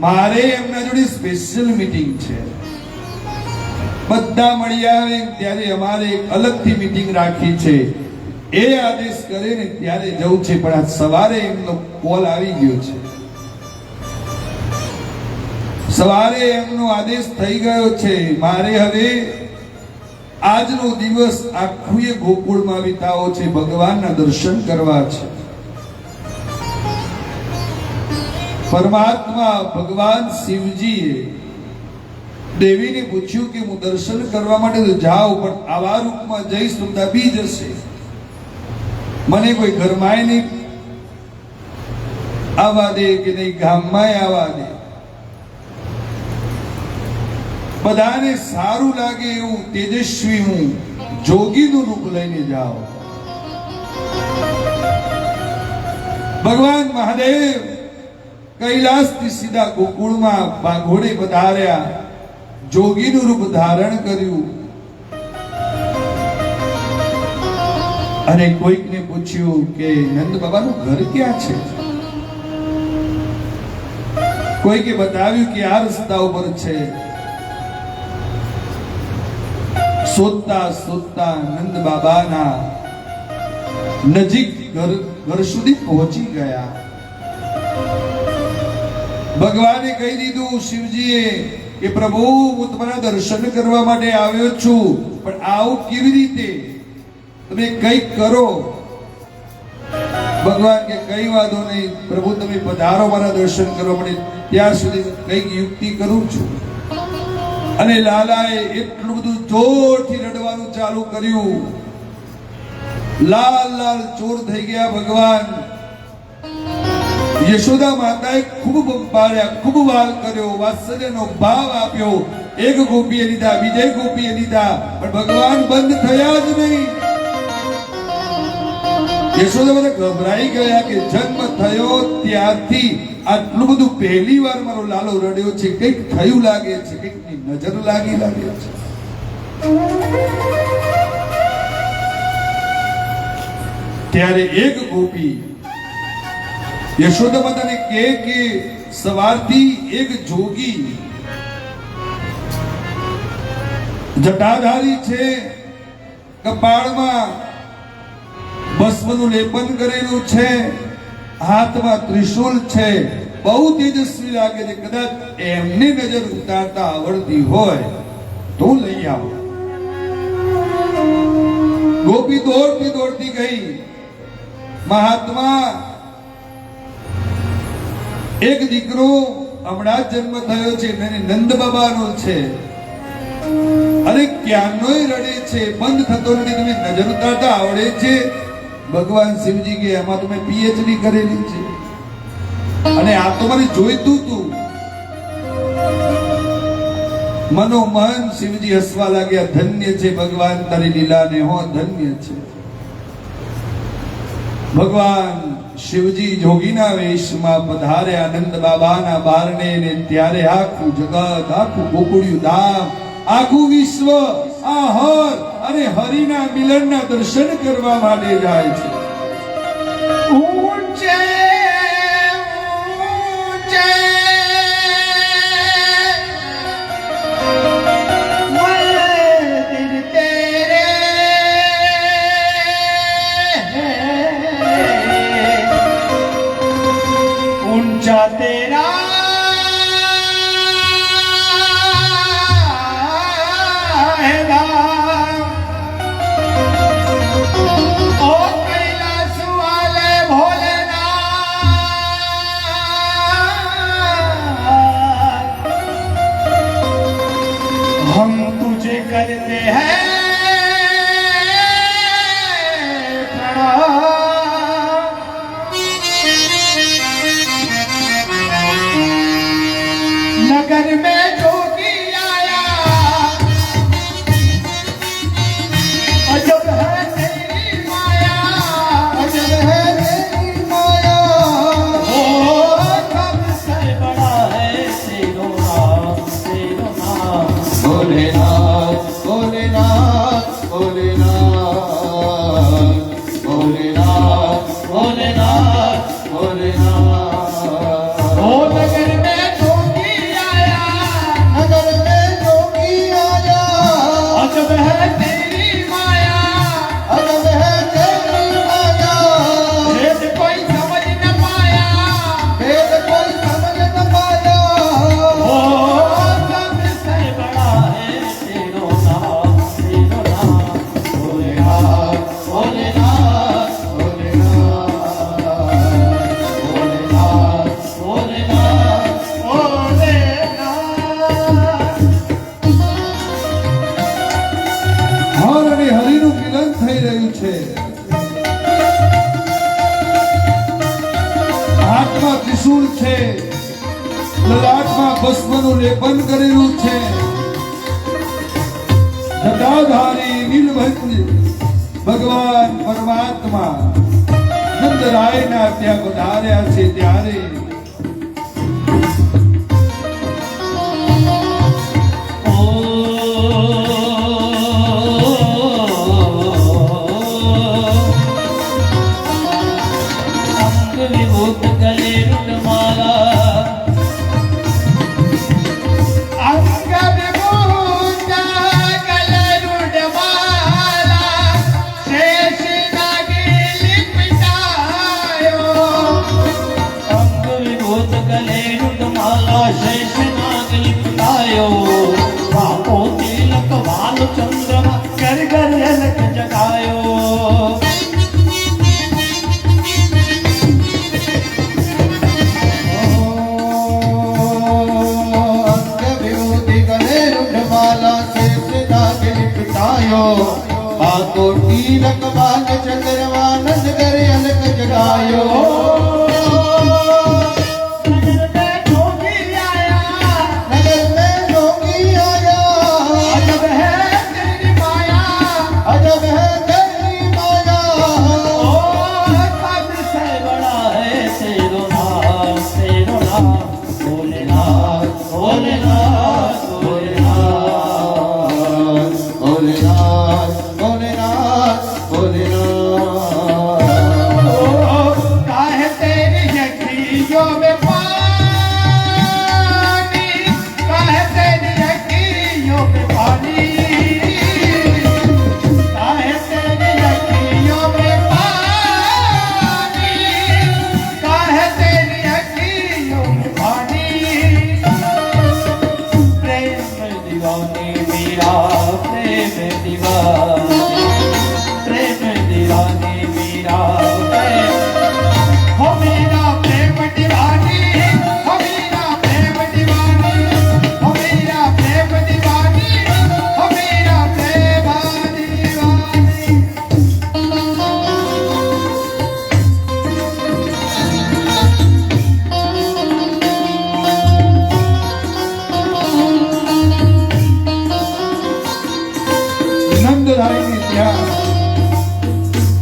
A: મારે એમના જોડે સ્પેશિયલ મીટિંગ છે, બધા મળી આવે ત્યારે અમારે એક અલગથી મીટિંગ રાખી છે, એ આદેશ કરે ને ત્યારે જવું છે. પણ આજ સવારે એમનો કોલ આવી ગયો છે, સવારે એમનો આદેશ થઈ ગયો છે, મારે હવે આજનો દિવસ આખું ગોકુળમાં વિતાવો છે, ભગવાનના દર્શન કરવા છે. પરમાત્મા ભગવાન શિવજીએ દેવીને પૂછ્યું કે હું દર્શન કરવા માટે તો જાઉં, પણ આવા રૂપમાં જઈશ તો દબી જશે, મને કોઈ ઘરમાંય નહીં આવવા દે કે નહીં ગામમાંય આવવા દે, બધાને સારું લાગે એવું તેજસ્વી હું જોગીનું રૂપ લઈને જાઉં. ભગવાન મહાદેવ કૈલાસથી સીધા ગોકુળમાં બાઘોડે પધાર્યા, જોગીનું રૂપ ધારણ કર્યું અને કોઈકને પૂછ્યું કે નંદ બાબાનું ઘર ક્યાં છે? કોઈકે બતાવ્યું કે આ રસ્તા ઉપર છે. શોધતા શોધતા નંદ બાબાના નજીક ઘર સુધી પહોંચી ગયા. ભગવાને કહી દીધું શિવજીએ કે પ્રભુ હું તમારા દર્શન કરવા માટે આવ્યો છું, પણ આવું કેવી રીતે? તમે કંઈક કરો. ભગવાન કે કઈ વાંધો નહીં પ્રભુ, તમે પધારો મારા દર્શન કરવા માટે, ત્યાં સુધી કંઈક યુક્તિ કરું છું. અને લાલાએ એટલું બધું જોરથી રડવાનું ચાલુ કર્યું, લાલ લાલ ચોર થઈ ગયા ભગવાન. યશોદા માતાએ ખૂબ બંપાળ્યા, ખૂબ વાલ કર્યો, વાત્સલ્યનો ભાવ આપ્યો. એક ગોપીએ લીધા, બીજે ગોપીએ લીધા, પણ ભગવાન બંધ થયા જ નહીં. યશોદા બધા ગભરાઈ ગયા કે જન્મ થયો ત્યારથી આટલું બધું પહેલી વાર મારો લાલો રડ્યો છે, કંઈક થયું લાગે છે, કંઈકની નજર લાગે છે. ત્યારે એક ગોપી યશોદા માતાને કહે કે સવારથી એક જોગી જટાધારી છે, કપાળમાં ભસ્મનું લેપન કરેલું છે, હાથમાં ત્રિશૂલ છે, બહુ તેજસ્વી લાગે છે, કદાચ એમની નજર ઉતારતા આવડતી હોય તો લઈ આવો. ગોપી દોડતી દોડતી ગઈ. મહાત્મા એક દીકરો હમણાં જ જન્મ થયો છે, નંદ બાબાનો છે, અને ક્યાંનોય રડે છે, બંધ થતો નથી, તમે નજર ઉતારતા આવડે છે? ભગવાન શિવજી કે એમાં તમે પીએચડી કરેલી છે, અને આ તો મને જોઈતું તું. મનોમન શિવજી હસવા લાગ્યા, ધન્ય છે ભગવાન તારી લીલાને, હો ધન્ય છે. ભગવાન શિવજી જોગીના વેશમાં પધાર્યા નંદ બાબાના બારણે, ને ત્યારે આખું જગત, આખું ગોકુળિયું ધામ, આખું વિશ્વ આ હર અને હરિના મિલનના દર્શન કરવા માટે જાય છે.
B: ઊંચે ઊંચે મંદિર તેરે ઊંચા તેરા करते हैं प्रणाम. नगर में जोगी आया, अजब है तेरी माया, अजब है तेरी माया. ओ कब से बड़ा है तेरो नाम, तेरो नाम भोलेनाथ भोलेनाथ.
A: રત્નોનું લેપન કરેલું છે. જટાધારી નીલભંજ ભગવાન પરમાત્મા નંદરાયના ત્યાં પધાર્યા છે ત્યારે
B: चंद्रमा कर कर अलग जगायो
C: बातो टीलक बाग चंद्रमा नंद कर अलग जगायो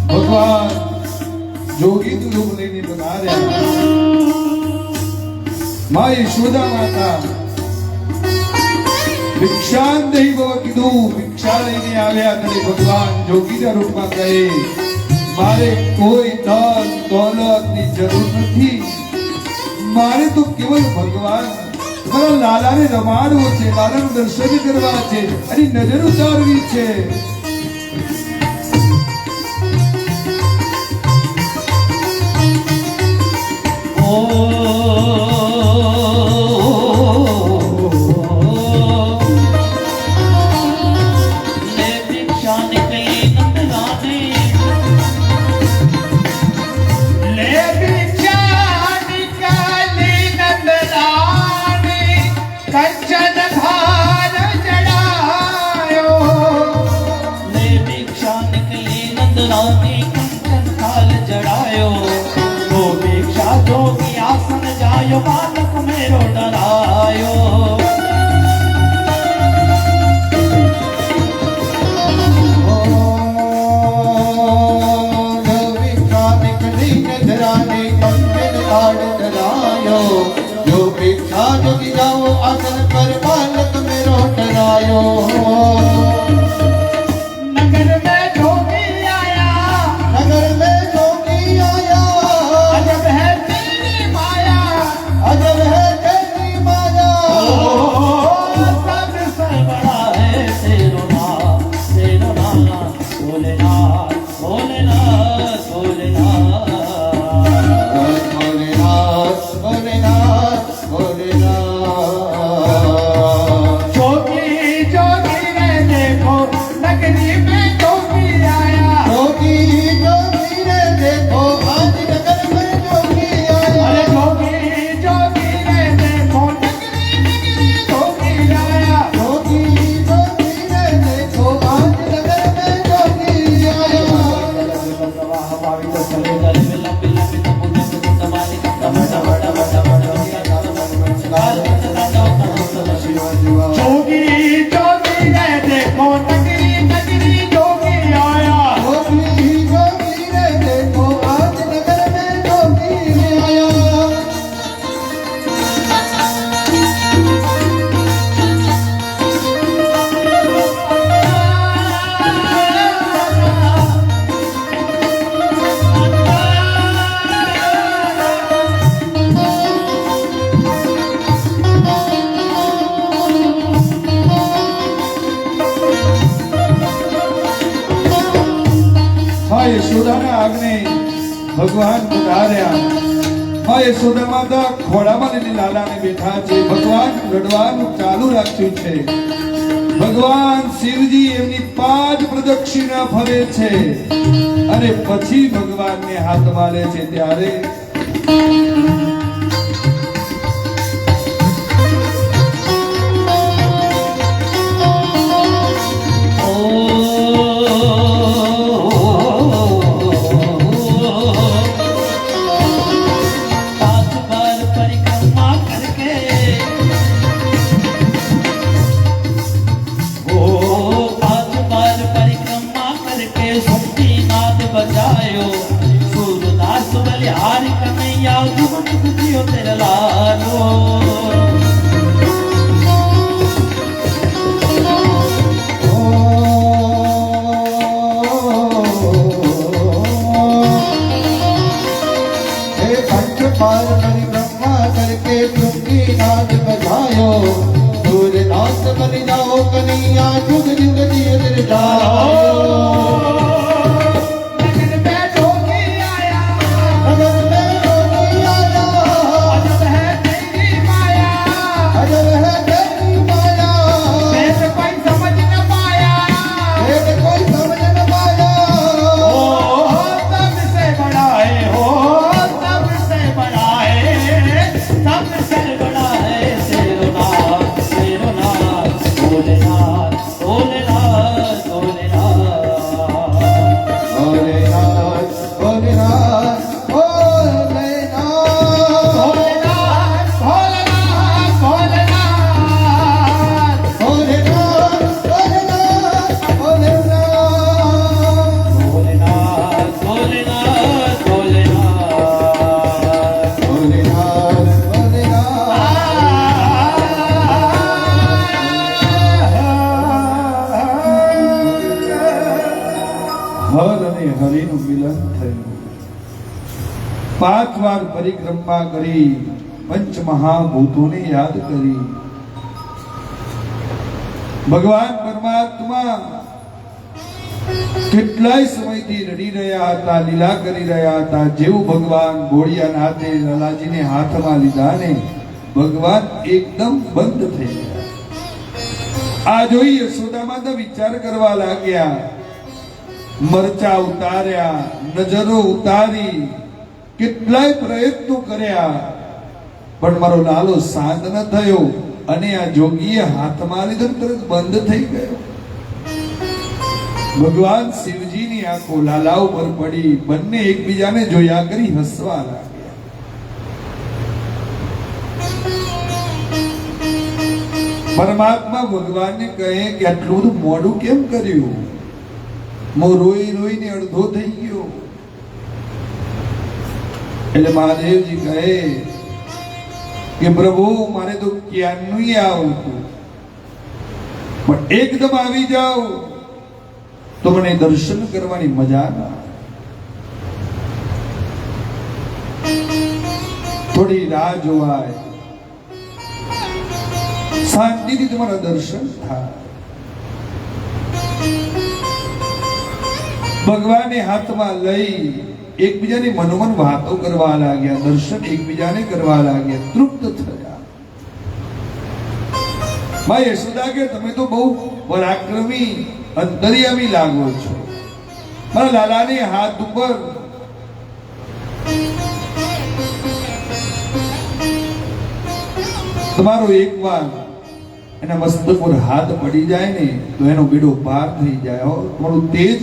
C: ભગવાન જોગીનું રૂપ લઈને પધાર્યા. માં યશોદા માતા ભિક્ષાંદેહી ભવ કીધું. ભિક્ષા લઈને આવ્યા ત્યારે ભગવાન જોગીના રૂપમાં કહે મારે કોઈ ધન દોલતની જરૂર નથી. મારે તો કેવલ ભગવાન મારા લાલાને રમાડવો છે, લાલાનું દર્શન કરવા છે અને નજર ઉતારવી છે.
B: बालक मेरो डरायो
C: जो भिक्षा जोगी जाओ आसन पर बालक मेरो डरायो
B: नगर में जोगी आया अजब है तेरी माया सबसे बड़ा है तेरो नाम भोलेनाथ भोलेनाथ भोलेनाथ जोगी जोगी रे देखो नगरी में जोगी आया अरे जोगी जोगी रे देखो नगरी जोगी आया
C: યશોદાના આંગણે ભગવાન પધાર્યા. માં યશોદા માતા ખોળામાં લઈને લાલાને બેઠા છે. ભગવાન રડવાનું ચાલુ રાખ્યું છે. ભગવાન શિવજી એમની 5 પ્રદક્ષિણા ફરે છે અને પછી ભગવાનને હાથ મારે છે. ત્યારે
B: तेरा लालो
D: पार परिक्रमा करके चुंगी नाद बजायो सूर्यनाथ बन जाओ कन्हैया जुग जुग जिय दीर्घायो
C: હર અને હરિનું મિલન થયું. 5 વાર પરિક્રમા કરી, પંચ મહાભૂતોને યાદ કરી. ભગવાન પરમાત્મા કેટલાય સમયથી રડી રહ્યા હતા, લીલા કરી રહ્યા હતા. જેવું ભગવાન ભોળિયાનાથે લાલાજીને હાથમાં લીધા ને ભગવાન એકદમ બંધ થઈ ગયા. આ જોઈ યશોદા માતા વિચાર કરવા લાગ્યા. મરચા ઉતાર્યા, નજરો ઉતારી, કેટલાય પ્રયત્નો કર્યા, પણ મારો લાલો શાંત ન થયો. અને આ જોગીએ હાથમાં લીધો તરત બંધ થઈ ગયો. ભગવાન શિવજીની આંખો લાલા ઉપર પડી. બંને એકબીજાને જોયા કરી હસવા લાગ્યા. પરમાત્મા ભગવાનને કહે કે આટલું બધું મોડું કેમ કર્યું? મો રોઈ રોઈને અડધો થઈ ગયો. એટલે મહાદેવજી કહે કે પ્રભુ મારે તો ક્યાંનું આવતું, પણ એકદમ આવી જાઓ તો મને દર્શન કરવાની મજા ના. થોડી રાહ જોવાય, શાંતિથી તમારા દર્શન થાય. ભગવાને હાથમાં લઈ એકબીજાની મનોમન વાતો કરવા લાગ્યા. દર્શન એકબીજાને કરવા લાગ્યા. તૃપ્ત થયા. માં યશોદા કે તમે તો બહુ પરાક્રમી અંતર્યામી લાગો છો. મારા લાલાને હાથ ઉપર તમારો એકવાર એના મસ્તક પર હાથ પડી જાય ને તો એનો બેડો પાર થઈ જાય. તમારું તેજ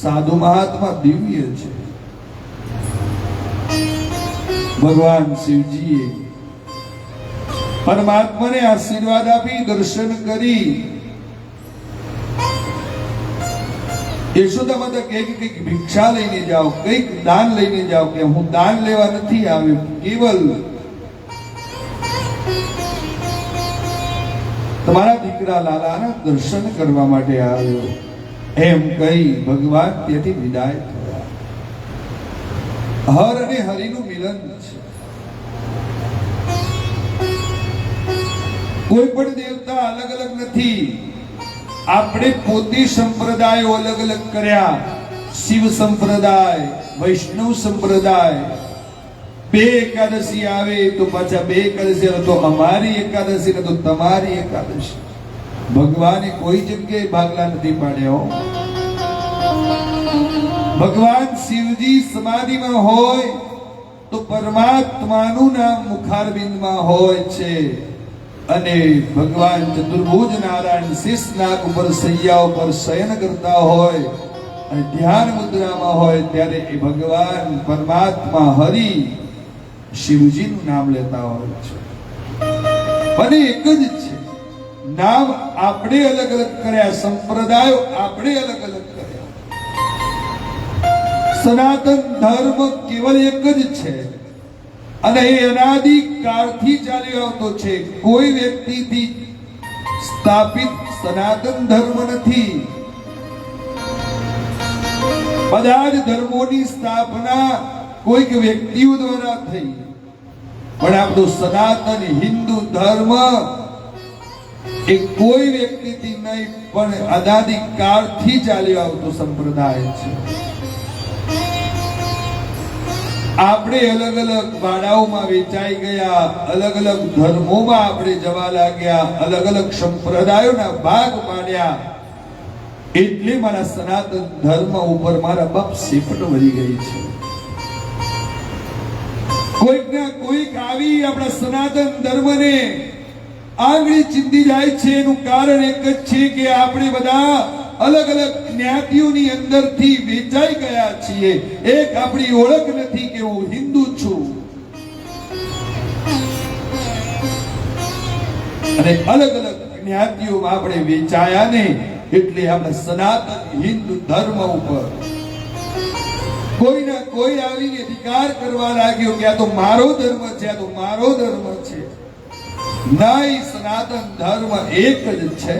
C: સાધુ મહાત્મા દિવ્ય છે. ભગવાન શિવજીએ પરમાત્માને આશીર્વાદ આપી દર્શન કરી. યશોદા માતા કહે કે કંઈક ભિક્ષા લઈને જાઓ, કંઈક દાન લઈને જાઓ. કે હું દાન લેવા નથી આવ્યો, કેવલ તમારા દીકરા લાલાના દર્શન કરવા માટે આવ્યો. એમ કહી ભગવાન ત્યાંથી વિદાય થયા. હર અને હરિનું મિલન છે. કોઈ પણ દેવતા અલગ અલગ નથી. આપણે પોતે સંપ્રદાયો અલગ અલગ કર્યા. શિવ સંપ્રદાય, વૈષ્ણવ સંપ્રદાય, બે એકાદશી આવે તો પાછા બે એકાદશી આવે તો અમારી એકાદશી ને તો તમારી એકાદશી. ભગવાને કોઈ જગ્યાએ ભાગલા નથી પાડ્યા હો. ભગવાન શિવજી સમાધિમાં હોય તો પરમાત્માનું નામ મુખારબિંદમાં હોય છે, અને ભગવાન ચતુર્ભુજ નારાયણ શીશ નાગ ઉપર સૈયા ઉપર શયન કરતા હોય અને ધ્યાન મુદ્રામાં હોય ત્યારે એ ભગવાન પરમાત્મા હરિ શિવજીનું નામ લેતા હોય છે. અને એક જ છે, નામ આપણે અલગ અલગ કર્યા, સંપ્રદાયો આપણે અલગ અલગ કર્યા. સનાતન ધર્મ કેવલ એક જ છે અને એ અનાદિ કાળથી ચાલ્યો આવતો છે. કોઈ વ્યક્તિથી સ્થાપિત સનાતન ધર્મ નથી. બધા જ ધર્મોની સ્થાપના કોઈક વ્યક્તિઓ દ્વારા થઈ, પણ આપણો સનાતન હિન્દુ ધર્મ એ કોઈ વ્યક્તિથી નહીં પણ અનાદિ કાળથી ચાલ્યો આવતો સંપ્રદાય છે. આપણે અલગ અલગ વાડાઓમાં વેચાઈ ગયા, અલગ અલગ ધર્મોમાં આપણે જવા લાગ્યા, અલગ અલગ સંપ્રદાયોના ભાગ પાડ્યા, એટલે મારા સનાતન ધર્મ ઉપર મારા બાપ સિફત વળી ગઈ છે. કોઈક ના કોઈક આવી આપણા સનાતન ધર્મને આંગળી ચીંધી જાય છે. એનું કારણ એક જ છે કે આપણે બધા અલગ અલગ જ્ઞાતિઓની અંદરથી વેચાઈ ગયા છીએ. એક આપણી ઓળખ નથી કે હું હિન્દુ છું, અને અલગ અલગ જ્ઞાતિઓમાં આપણે વેચાયા ને એટલે આપણે સનાતન હિન્દુ ધર્મ ઉપર કોઈ ના કોઈ આવીને અધિકાર કરવા લાગ્યો કે આ તો મારો ધર્મ છે, આ તો મારો ધર્મ છે. નહીં, સનાતન ધર્મ એક જ છે.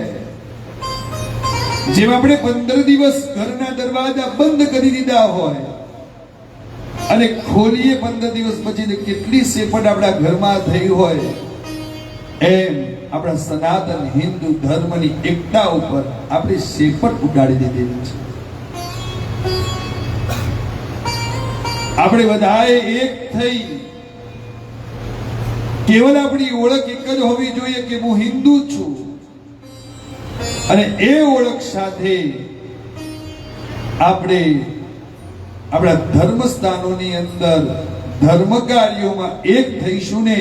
C: જેમ આપણે 15 દિવસ ઘરના દરવાજા બંધ કરી દીધા હોય અને ખોલીએ 15 દિવસ પછી કેટલી સેપટ આપણા ઘરમાં થઈ હોય, એમ આપણા સનાતન હિન્દુ ધર્મની એકતા ઉપર આપણી સેપટ ઉડાડી દીધેલી છે. આપણે બધાએ એક થઈ કેવલ આપણી ઓળખ એક જ હોવી જોઈએ કે હું હિન્દુ છું, અને એ ઓળખ સાથે આપણે આપણા ધર્મ સ્થાનોની અંદર ધર્મ કાર્યોમાં એક થઈશું ને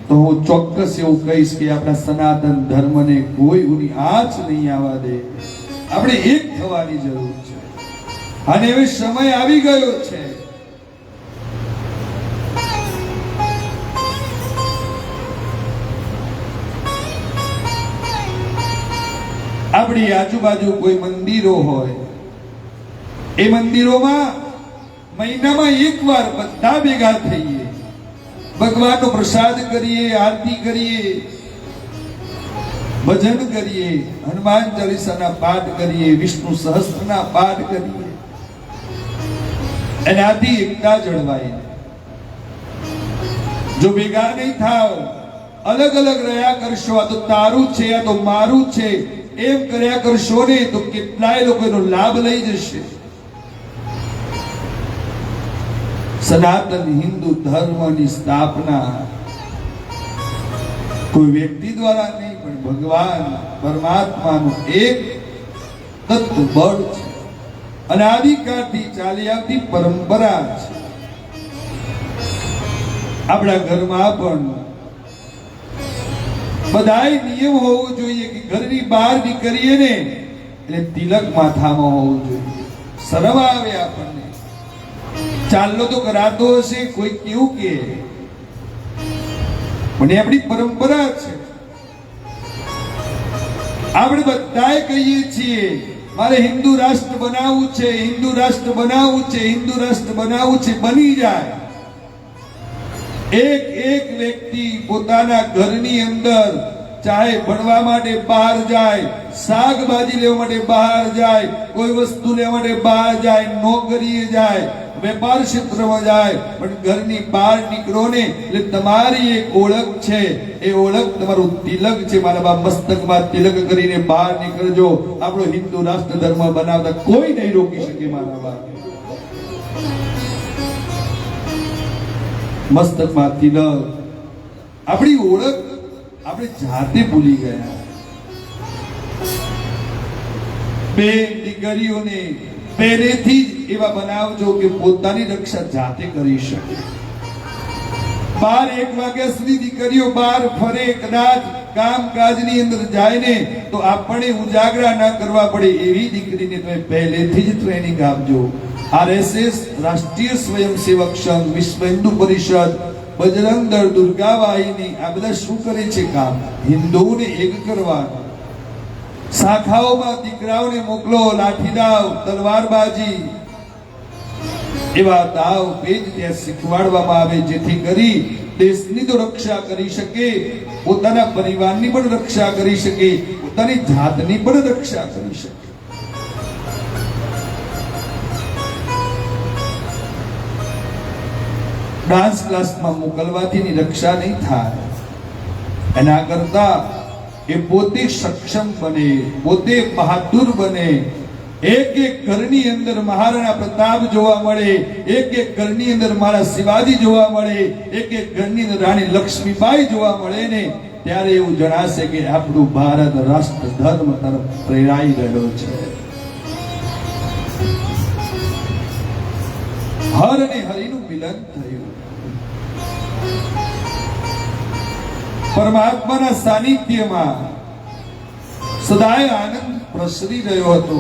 C: તો હું ચોક્કસ એવું કહીશ કે આપણા સનાતન ધર્મને કોઈ ઉની આંચ નહીં આવવા દે. આપણે એક થવાની જરૂર છે, અને હવે સમય આવી ગયો છે. આપણી આજુબાજુ કોઈ મંદિરો હોય, એ મંદિરોમાં મહિનામાં એકવાર બધા ભેગા થઈએ, ભગવાનનો પ્રસાદ કરીએ, આરતી કરીએ, ભજન કરીએ, હનુમાન ચાલીસાના પાઠ કરીએ, વિષ્ણુ સહસ્ત્રના પાઠ કરીએ. એનાથી એકતા જળવાય. જો ભેગા નહીં થાવ, અલગ અલગ રહ્યા કરશો, આ તો તારું છે, આ તો મારું છે, એમ કર્યા કરશો ને તો કેટલાય લોકો એનો લાભ લઈ જશે. સનાતન હિન્દુ ધર્મની સ્થાપના કોઈ વ્યક્તિ દ્વારા નહીં પણ ભગવાન પરમાત્માનું એક તત્વ બળ છે, અને આદિકાળથી ચાલી આવતી પરંપરા છે. આપણા ઘરમાં પણ બધાય નિયમ હોવો જોઈએ કે ઘરની બહાર નીકળીએ ને એટલે તિલક માથામાં હોવું જોઈએ. શરમ આવે આપણને. ચાલો તો કરાતો હશે, કોઈ કેવું કે પણ એ આપણી પરંપરા છે. આપણે બધાએ કહીએ છીએ મારે હિન્દુ રાષ્ટ્ર બનાવવું છે, હિન્દુ રાષ્ટ્ર બનાવવું છે, હિન્દુ રાષ્ટ્ર બનાવવું છે. બની જાય. એક એક વ્યક્તિ પોતાના ઘરની અંદર ચાહે ભણવા માટે બહાર જાય, શાકભાજી લેવા માટે બહાર જાય, કોઈ વસ્તુ લેવા માટે બહાર જાય, નોકરીએ જાય, વેપાર ક્ષેત્રમાં જાય, પણ ઘરની બહાર નીકળો ને એટલે તમારી એક ઓળખ છે, એ ઓળખ તમારું તિલક છે. મારા બાપ મસ્તકમાં તિલક કરીને બહાર નીકળજો. આપણો હિન્દુ રાષ્ટ્ર ધર્મ બનાવતા કોઈ નહીં રોકી શકે. મારા બાપ મસ્તકમાં તિલક, આપણી ઓળખ આપણે જાતે ભૂલી ગયા. બે દીકરીઓને પહેલેથી જ એવા બનાવજો કે પોતાની રક્ષા જાતે કરી શકે. 12-1 વાગ્યા સુધી દીકરીઓ બહાર ફરે, કદાચ કામકાજની અંદર જાય ને તો આપણે ઉજાગરા ના કરવા પડે એવી દીકરીને તમે પહેલેથી જ ટ્રેનિંગ આપજો. આરએસએસ, રાષ્ટ્રીય સ્વયંસેવક સંઘ, વિશ્વ હિન્દુ પરિષદ, બજરંગ દળ, દુર્ગા વાહિની, આ બધા શું કરે છે કામ? હિન્દુઓને એક કરવાનું. શાખાઓમાં દીકરાઓને મોકલો, લાઠી દાવ, તલવારબાજી, એવા દાવ પેજ ત્યાં શીખવાડવામાં આવે, જેથી કરી દેશની તો રક્ષા કરી શકે, પોતાના પરિવારની પણ રક્ષા કરી શકે, પોતાની જાતની પણ રક્ષા કરી શકે. ડાન્સ ક્લાસમાં મોકલવાથી ની રક્ષા નહીં થાય. એના કરતા એ પોતે સક્ષમ બને, પોતે બહાદુર બને. એક એક ઘરની અંદર મહારાણા પ્રતાપ જોવા મળે, એક એક ઘરની અંદર મારા શિવાજી જોવા મળે, એક એક ઘરની અંદર રાણી લક્ષ્મીબાઈ જોવા મળે ને ત્યારે એવું જણાશે કે આપણું ભારત રાષ્ટ્ર ધર્મ તરફ પ્રેરાઈ રહ્યો છે. હર અને હરિનું મિલન થયું. પરમાત્માના સાનિધ્યમાં સદાય આનંદ પ્રસરી રહ્યો હતો.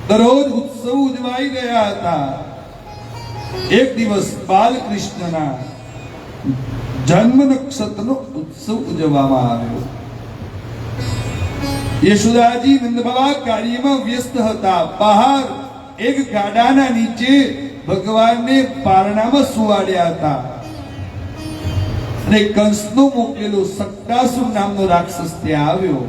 C: દરરોજ ઉત્સવ ઉજવાઈ રહ્યા હતા. એક દિવસ બાલકૃષ્ણના જન્મ નક્ષત્રનો ઉત્સવ ઉજવવામાં આવ્યો. યશોદાજી નંદ બાબા કાર્યમાં વ્યસ્ત હતા. બહાર એક ગાડાના નીચે ભગવાનને પારણામાં સુવાડ્યા હતા અને કંસનો મોકલેલો સક્તાસુર નામનો રાક્ષસ ત્યાં આવ્યો.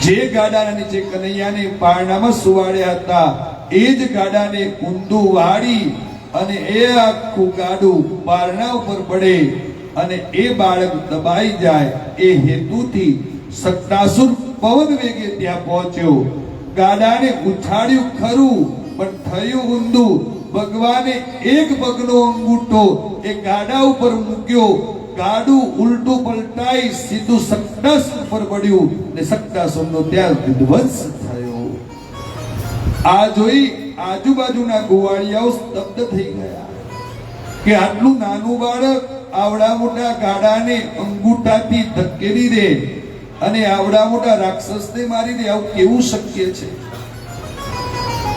C: જે ગાડાના નીચે કનૈયાને પારણામાં સુવાડ્યા હતા એ જ ગાડાને ઊંધું વાળી અને એ આખું ગાડું પારણા ઉપર પડે અને એ બાળક દબાઈ જાય એ હેતુથી સક્તાસુર પવન વેગે ત્યાં પહોંચ્યો. ગાડાને ઉછાળ્યું ખરું, પણ થયું ઊંધું. ભગવાને એક પગનો અંગૂઠો એ ગાડા ઉપર મૂક્યો. ગાડું ઉલટું પલટાઈ સીધું સક્તાસુર પર પડ્યું ને સક્તાસુરનો ત્યાં વિધ્વંસ થયો. આ જોઈ આજુબાજુના ગોવાળિયાઓ સ્તબ્ધ થઈ ગયા કે આટલું નાનું બાળક આવડા મોટા ગાડાને અંગૂઠાથી ધકેલી દે અને આવડા મોટા રાક્ષસને મારી દે, આવું કેવું શક્ય છે?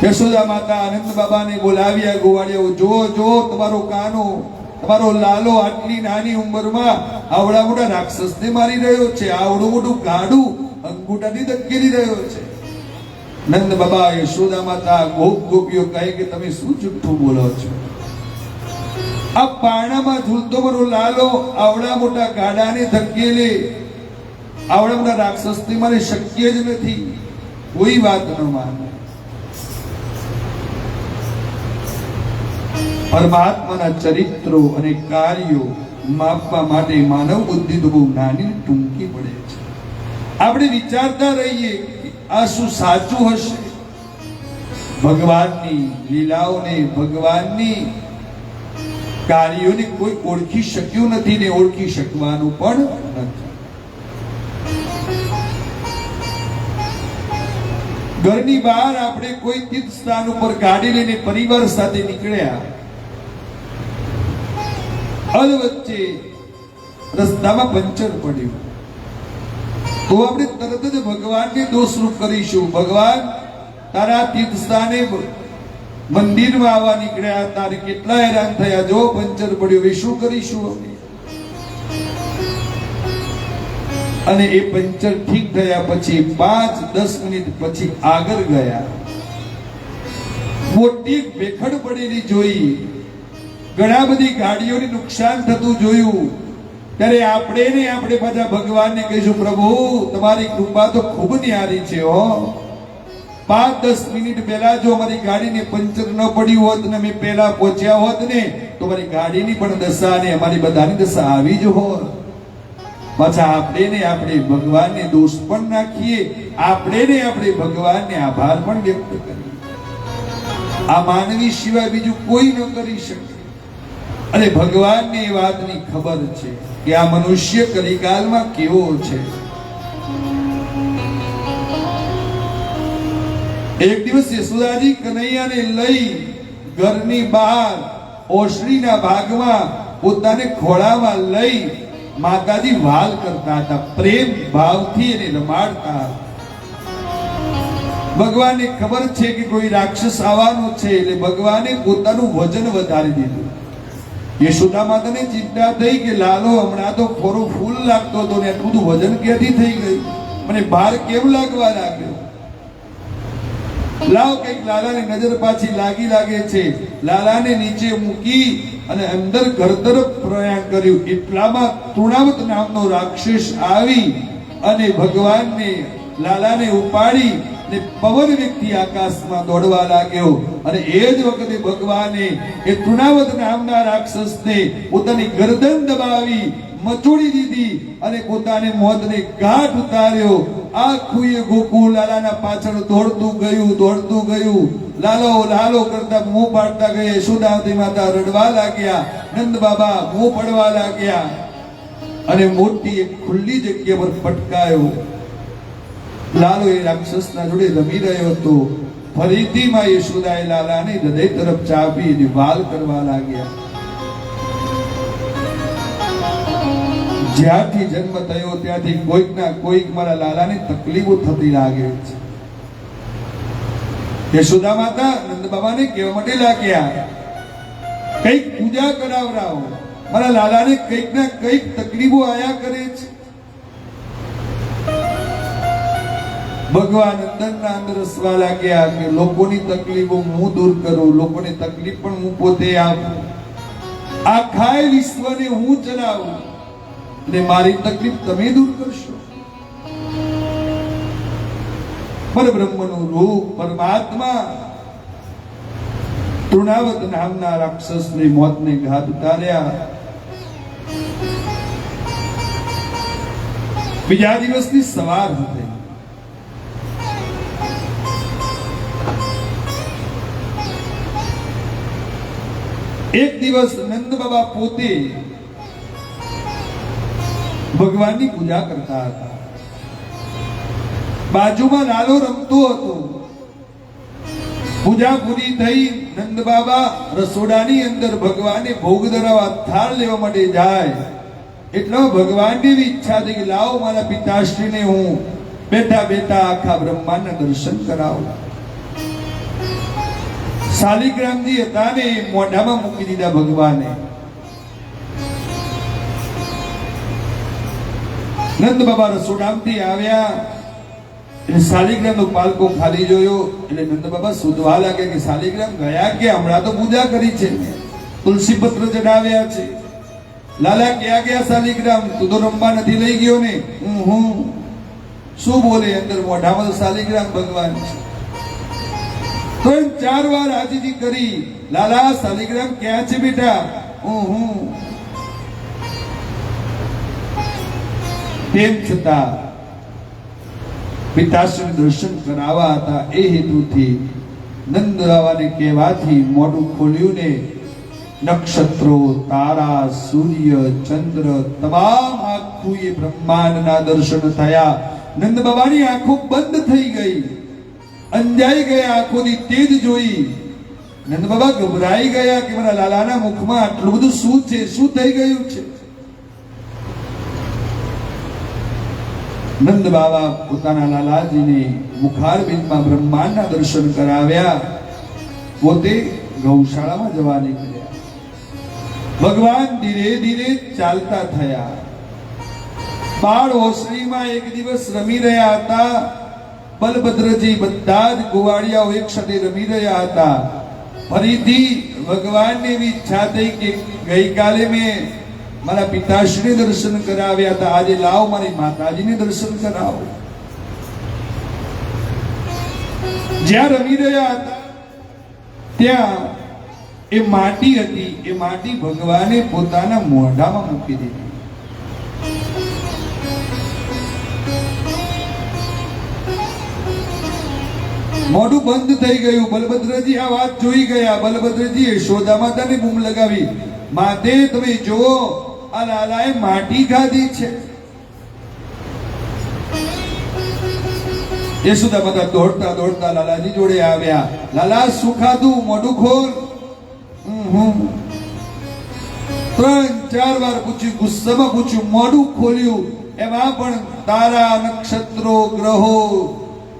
C: યશોદા માતા આનંદ બાબાને બોલાવ્યા. ગોવાળિયાઓ, જો જો તમારો કાનો, તમારો લાલો આટલી નાની ઉંમરમાં આવડા મોટા રાક્ષસને મારી રહ્યો છે, આવડું મોટું ગાડું અંગૂઠાથી ધકેલી રહ્યો છે. નંદ બાબા, યશોદા માતા, ગોપીઓ કહે કે તમે શું જુઠ્ઠું બોલો છો? આ પારણામાં ઝૂલતો મારો લાલો આવડા મોટા ગાડાને ધકેલે, આવડા મોટા રાક્ષસને મારે શક્ય જ નથી. કોઈ વાત ન માને. પરમાત્માના ચરિત્રો અને કાર્યો માપવા માટે માનવ બુદ્ધિ તો બહુ નાની ટૂંકી પડે છે. આપણે વિચારતા રહીએ કે આ શું સાચું હશે? ભગવાનની લીલાઓને, ભગવાનની કાર્યોને કોઈ ઓળખી શક્યું નથી ને ઓળખી શકવાનું પણ નથી. ઘરની બહાર આપણે કોઈ તીર્થ સ્થાન ઉપર ગાડી લઈને પરિવાર સાથે નીકળ્યા, અધવચ્ચે રસ્તામાં પંચર પડ્યું તો આપણે તરત જ ભગવાનને દોષરૂપ કરીશું. ભગવાન, તારા તીર્થ સ્થાને મંદિરમાં આવવા નીકળ્યા, તારે કેટલા હેરાન થયા, જો પંચર પડ્યું, એ શું કરીશું? અને એ પંચર ઠીક થયા પછી 5-10 મિનિટ પછી આગળ ગયા, મોટી ભેખડ પડેલી જોઈ, ઘણા બધી ગાડીઓને નુકસાન થતું જોયું. ત્યારે આપણે પાછા ભગવાનને કહીશું, પ્રભુ તમારી કૃપા તો ખૂબ ન્યારી છે હો. 5-10 મિનિટ પહેલા જો અમારી ગાડીને પંચર ન પડ્યું હોત ને અમે પહેલા પહોંચ્યા હોત ને તો મારી ગાડીની પણ દશા ને અમારી બધાની દશા આવી જ હોત. પાછા આપણે ભગવાનને દોષ પણ નાખીએ, આપણે ભગવાનને આભાર પણ વ્યક્ત કરીએ. આ માનવી સિવાય બીજું કોઈ ન કરી શકે. અને ભગવાનને એ વાતની ખબર છે કે આ મનુષ્ય કલિકાલમાં કેવો છે. એક દિવસ યશોદાજી કનૈયાને લઈ ઘરની બહાર ઓસરીના ભાગમાં પોતાને ખોળામાં લઈ માતાજી વાલ કરતા હતા, પ્રેમ ભાવથી એને રમાડતા હતા. ભગવાનને ખબર છે કે કોઈ રાક્ષસ આવવાનો છે એટલે ભગવાને પોતાનું વજન વધારી દીધું. યશોદા માતાને ચિંતા થઈ કે લાલો હમણાં તો ખોરો ફૂલ લાગતો હતો ને આટલું બધું વજન ક્યાંથી થઈ ગયું, મને ભાર કેમ લાગવા લાગ્યો. લાવ કઈક લાલાની નજર પાછી લાગે છે. લાલાને નીચે મૂકી અને અંદર ઘર તરફ પ્રયાણ કર્યું. એટલામાં તૃણાવત નામનો રાક્ષસ આવી અને ભગવાનને લાલાને ઉપાડી ને પવન વ્યક્તિ આકાશમાં દોડવા લાગ્યો. અને એ જ વખતે ભગવાને એ તૃણાવત નામના રાક્ષસને પોતાની ગરદન દબાવી મચોડી દીધી અને પોતાને મોતને ઘાટ ઉતાર્યો. આખું એ ગોકુળ લાલાના પાછળ દોડતું ગયું. લાલો કરતા મોં પાડતા ગયા. યશોદાવતી માતા રડવા લાગ્યા, નંદ બાબા મોં પડવા લાગ્યા અને મોટી એક ખુલ્લી જગ્યા પર પટકાયો. લાલો એ રાક્ષસના જોડે રમી રહ્યો હતો. ફરીથી માં યશોદાએ લાલાને હૃદય તરફ ચાપી અને વાલ કરવા લાગ્યા. જ્યારથી જન્મ થયો ત્યાંથી કોઈક મારા લાલાને તકલીફો થતી લાગે છે. યશોદા માતા નંદ બાબાને કહેવા માટે લાગ્યા, કઈક પૂજા કરાવરાવો, મારા લાલાને કઈક ના કઈક તકલીફો આયા કરે છે. ભગવાન અંદરના અંદર હસવા લાગ્યા કે લોકોની તકલીફો હું દૂર કરું, લોકોને તકલીફ પણ હું પોતે આપું, આખા વિશ્વને હું ચલાવું અને મારી તકલીફ તમે દૂર કરશો. પરબ્રહ્મનું રૂપ પરમાત્મા તૃણાવત નામના રાક્ષસને મોતને ઘાટ ઉતાર્યા. બીજા દિવસની સવાર હતી. એક દિવસ નંદ બાબા પોતે ભગવાનની પૂજા કરતા હતા. બાજુમાં લાલો રમતો હતો. પૂજા પૂરી થઈ. નંદ બાબા રસોડાની અંદર ભગવાનને ભોગ ધરાવવા થાળ લેવા માટે જાય. એટલો ભગવાનની એવી ઈચ્છા થઈ કે લાવો મારા પિતાશ્રીને હું બેઠા આખા બ્રહ્માંડના દર્શન કરાવું. શાલિગ્રામજી હતા ને મોઢામાં મૂકી દીધા ભગવાને. નંદ બાબા રસોડામાંથી આવ્યા એટલે શાલિગ્રામનો પાલકો ખાલી જોયો એટલે નંદ બાબા શોધવા લાગ્યા કે શાલિગ્રામ ગયા કે હમણાં તો પૂજા કરી છે, તુલસી પત્ર ચડાવ્યા છે. લાલા ક્યાં ગયા શાલિગ્રામ, તું તો રમવા નથી લઈ ગયો ને. હું શું બોલે, અંદર મોઢામાં તો શાલિગ્રામ ભગવાન છે. તો 4 વાર આજીજી કરી, લાલા શાલિગ્રામ ક્યાં છે બેટા. તેમ છતાં પિતાશ્રી દર્શન કરાવવા હતા એ હેતુથી નંદ બાબાને કહેવાથી મોઢું ખોલ્યું ને નક્ષત્રો, તારા, સૂર્ય, ચંદ્ર તમામ આખું એ બ્રહ્માંડના દર્શન થયા. નંદ બાબાની આંખો બંધ થઈ ગઈ, અંજાઈ ગયા. આંખોની તેજ જોઈ નંદ બાબા ગભરાઈ ગયા કે મારા લાલાના મુખમાં આટલું બધું શું છે, શું થઈ ગયું છે. નંદ બાબા પોતાના લાલાજીને મુખારબિંદમાં બ્રહ્માંડના દર્શન કરાવ્યા. પોતે ગૌશાળામાં જવા નીકળ્યા. ભગવાન ધીરે ધીરે ચાલતા થયા. બાળ ઓસરીમાં એક દિવસ રમી રહ્યા હતા. બલભદ્રજી બધા જ ગોવાળિયાઓ એક સાથે રમી રહ્યા હતા. ફરીથી ભગવાનની એવી ઈચ્છા થઈ કે ગઈકાલે મેં મારા પિતાશ્રીને દર્શન કરાવ્યા હતા, આજે લાવ મારી માતાજીને દર્શન કરાવો. જ્યાં રમી રહ્યા હતા ત્યાં એ માટી હતી, એ માટી ભગવાને પોતાના મોઢામાં મૂકી દીધી. મોઢું બંધ થઈ ગયું. બલભદ્રજી આ વાત જોઈ ગયા. બલભદ્રજી યશોદા માતાને બૂમ લગાવી, માતે તમે જુઓ, આ લાલાએ માટી ખાધી છે. યશોદા માતા દોડતા દોડતા લાલાજી જોડે આવ્યા. લાલા શું ખાધું? મોઢું ખોલ. 3-4 વાર પૂછ્યું, ગુસ્સામાં પૂછ્યું, મોઢું ખોલ્યું. એમાં પણ તારા, નક્ષત્રો, ગ્રહો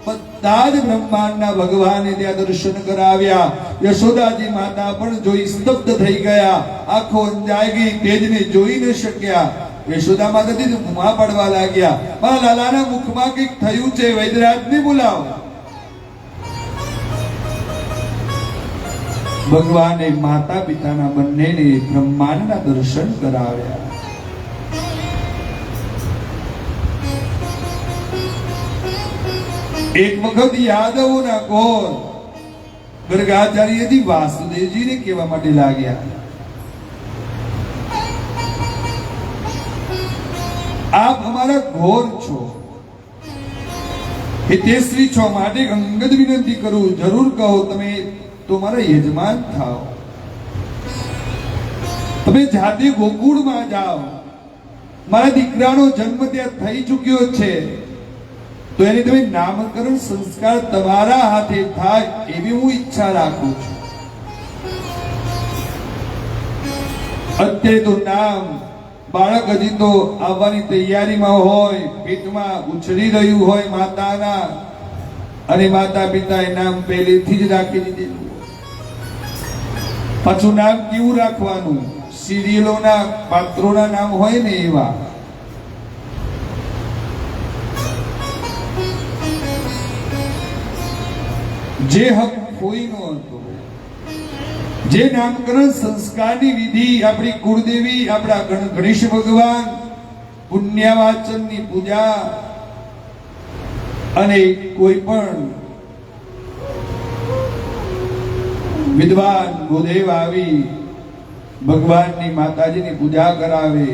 C: બધા જ બ્રહ્માંડના ભગવાને ત્યાં દર્શન કરાવ્યા. યશોદાજી માતા પણ જોઈ સ્તબ્ધ થઈ ગયા. આંખો અંજાઈ ગઈ, તેજને જોઈ ન શક્યા. યશોદા માતાજી મુમા પડવા લાગ્યા. મારા લાલાના મુખમાં કંઈક થયું છે, વૈદ્યરાજને બોલાવો. ભગવાને માતા પિતાના બંનેને બ્રહ્માંડના દર્શન કરાવ્યા. એક વખત યાદવોના ગોર ગર્ગાચાર્યજી વાસુદેવજીને કહેવા માટે લાગ્યા, આપ અમારા ઘોર છો, હિતેશ્રી છો, માટે અંગદ વિનંતી કરું, જરૂર કહો, તમે તો મારા યજમાન થાઓ. તમે જાતે ગોકુળમાં જાઓ. મારા દીકરાનો જન્મ ત્યાં થઈ ચૂક્યો છે, તો એની તમે નામકરણ સંસ્કાર તમારા હાથે થાય એવી હું ઈચ્છા રાખું છું. અત્યારે તો નામ બાળક હજી તો આવવાની તૈયારીમાં હોય, પેટમાં ઉછળી રહ્યું હોય માતાના, અને માતા પિતાએ નામ પહેલેથી જ રાખી દીધેલું. પાછું નામ કેવું રાખવાનું? સિરિયલોના પાત્રોના નામ હોય ને એવા. જે હક કોઈનો હતો. જે નામકરણ સંસ્કારની વિધિ આપણી કુળદેવી, આપણા ગણેશ ભગવાન, પુણ્યવાચનની પૂજા, અને કોઈ પણ વિદ્વાન ગોદેવ આવી ભગવાનની માતાજીની પૂજા કરાવે.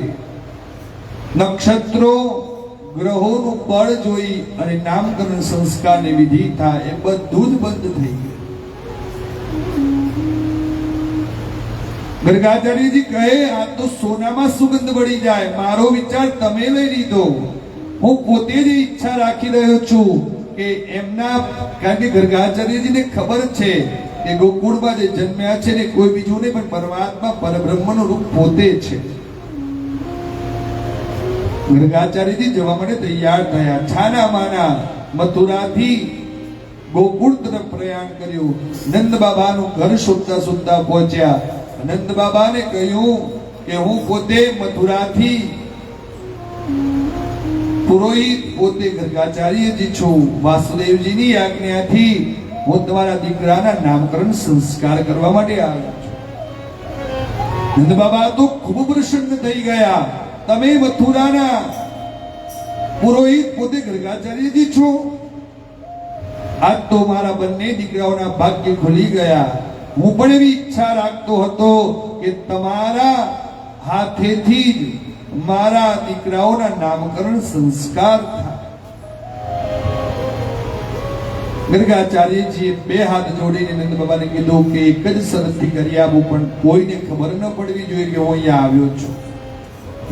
C: નક્ષત્રો ગ્રહોનું બળ જોઈ અને નામકરણ સંસ્કારની વિધિ થાય, એ બધું જ બંધ થઈ ગયું. ગર્ગાચાર્યજી કહે, આ તો સોનામાં સુગંધ વળી જાય. મારો વિચાર તમે લઈ લીધો. હું પોતે જ ઈચ્છા રાખી રહ્યો છું કે એમના, કારણ કે ગર્ગાચાર્યજીને ખબર છે કે ગોકુળમાં જે જન્મ્યા છે ને કોઈ બીજું નહીં પણ પરમાત્મા પરબ્રહ્મનું રૂપ પોતે છે. ગર્ગાચાર્યજી જવા માટે તૈયાર થયા. છાના માના મથુરાથી ગોકુળ તરફ પ્રયાણ કર્યું. નંદ બાબાનું ઘર શોધતા શોધતા પહોંચ્યા. નંદ બાબાને કહ્યું કે હું પોતે મથુરાથી પુરોહિત, પોતે ગર્ગાચાર્યજી છું. વાસુદેવજીની આજ્ઞાથી હું તમારા દીકરાના નામકરણ સંસ્કાર કરવા માટે આવ્યો છું. નંદ બાબા તો ખૂબ પ્રસન્ન થઈ ગયા. તમે મથુરાના પુરોહિત, પોતે ગર્ગાચાર્યજી છો. આજ તો મારા બંને દીકરાઓના ભાગ્ય ખુલી ગયા. હું પણ એવી ઈચ્છા રાખતો હતો કે તમારા હાથેથી જ મારા દીકરાઓના નામકરણ સંસ્કાર થાય. ગર્ગાચાર્યજીએ 2 હાથ જોડીને નંદ બાબાને કીધું કે એક જ શરતથી કરી આપું, પણ કોઈને ખબર ન પડવી જોઈએ કે હું અહીંયા આવ્યો છું.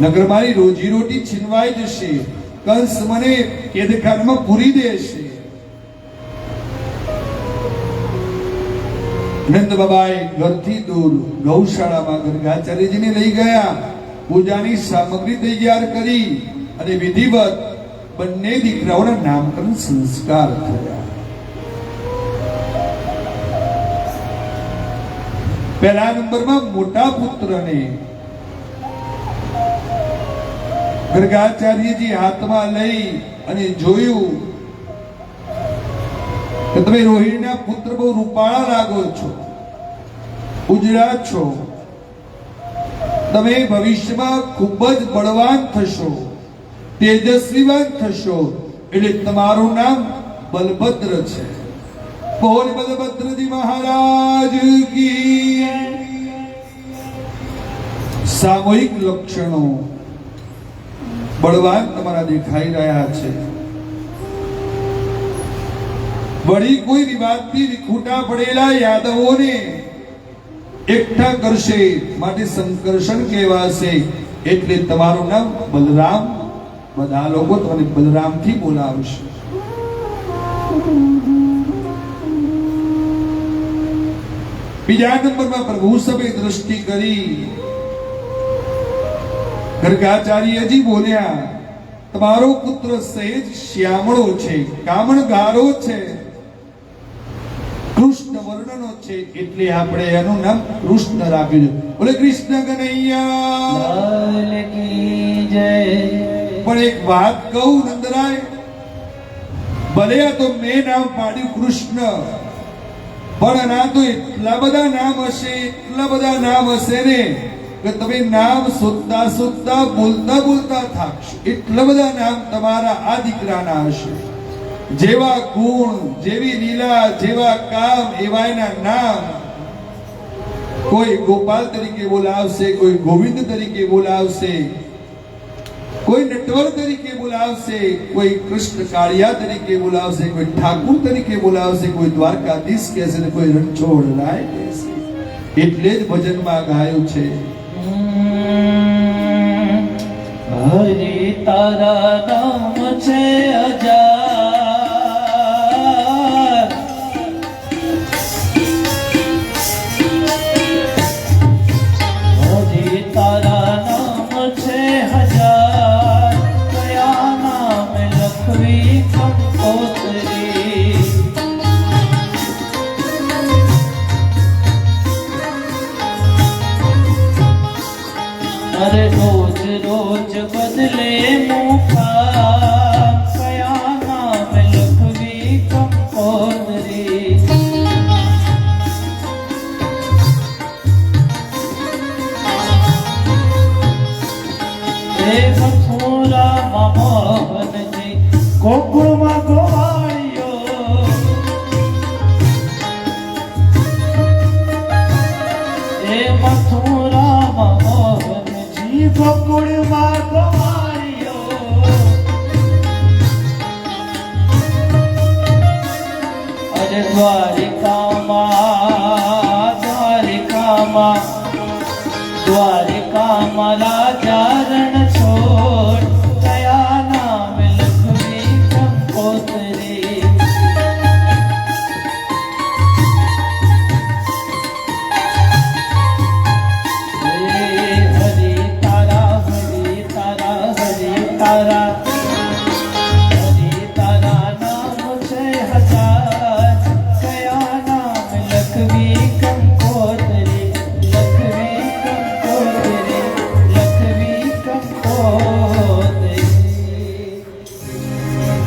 C: નગર મારી રોજી રોટી છીનવાઈ જશે. કંસ મને કેદખાનામાં પૂરી દેશે. નંદ બાબાએ ઘરથી દૂર ગૌશાળામાં ગર્ગાચાર્યજીને લઈ ગયા. પૂજાની સામગ્રી તૈયાર કરી અને વિધિવત બંને દીકરાઓના નામકરણ સંસ્કાર થયા. પહેલા નંબરમાં મોટા પુત્રને ગર્ગાચાર્યજી હાથમાં લઈ અને જોયું કે તમે રોહિણીના પુત્ર બહુ રૂપાળા લાગો છો, ઉજળા છો, તમે ભવિષ્યમાં ખૂબ જ બળવાન થશો, તેજસ્વીવાન થશો, એટલે તમારું નામ બલભદ્ર છે.
A: બોલ બલભદ્રજી મહારાજ કી સામૂહિક લક્ષણો બળવાન તમારા દેખાઈ રહ્યા છે. વળી કોઈ વિવાદથી વિખૂટા પડેલા યાદવોને એકઠા કરશે માટે સંકર્ષણ કહેવાશે. એટલે તમારું નામ બલરામ. બધા લોકો તમને બલરામથી બોલાવશે. બીજા નંબરમાં પ્રભુ સભે દ્રષ્ટિ કરી ગર્ગાચાર્યજી બોલ્યા, તમારો પુત્ર સહેજ શ્યામળો છે, કામણગારો છે, કૃષ્ણ વર્ણનો છે, એટલે આપણે એનું નામ કૃષ્ણ રાખ્યું છે. બોલે કૃષ્ણ કનૈયા
B: લાલ કી જય.
A: પણ એક વાત કહું નંદરાય, ભલે આ તો મેં નામ પાડ્યું કૃષ્ણ, પણ આ તો એટલા બધા નામ હશે ને કે તમે નામ શોધતા શોધતા બોલતા બોલતા થાકશો. એટલા બધા નામ તમારા આ દીકરાના હશે. જેવા ગુણ, જેવી લીલા, જેવા કામ, એવા એના નામ. કોઈ ગોપાલ તરીકે બોલાવશે, કોઈ ગોવિંદ તરીકે બોલાવશે, કોઈ નટવર તરીકે બોલાવશે, કોઈ કૃષ્ણ કાળિયા તરીકે બોલાવશે, કોઈ ઠાકુર તરીકે બોલાવશે, કોઈ દ્વારકાધીશ કહેશે ને કોઈ રણછોડ રાય કહેશે. એટલે જ ભજનમાં ગાયું છે,
B: હરિ તારા નામ છે હજાર, હરિ તારા નામ છે હજાર, કયા નામ લખવી કંકોત્રી. અરે રોજ રોજ બદલે મુખા, કયા નામ લખવી કંકોત્રી. એ મથુરામાં મોહનજી, ગોકુળમાં ગોવાળિયો, એ મથુરામાં મોહનજી, ગોકુળમાં ગોવાળિયો. અરે દ્વારિકામાં રાજા રણછોડ, કયા નામ લખવી કંકોત્રી. હરિ તારા હરિ તારા હરિ તારા, હરિ તારા નામ છે હજાર, કયા નામ લખવી કંકોત્રી. લખવી કંકોત્રી, લખવી કંકોત્રી.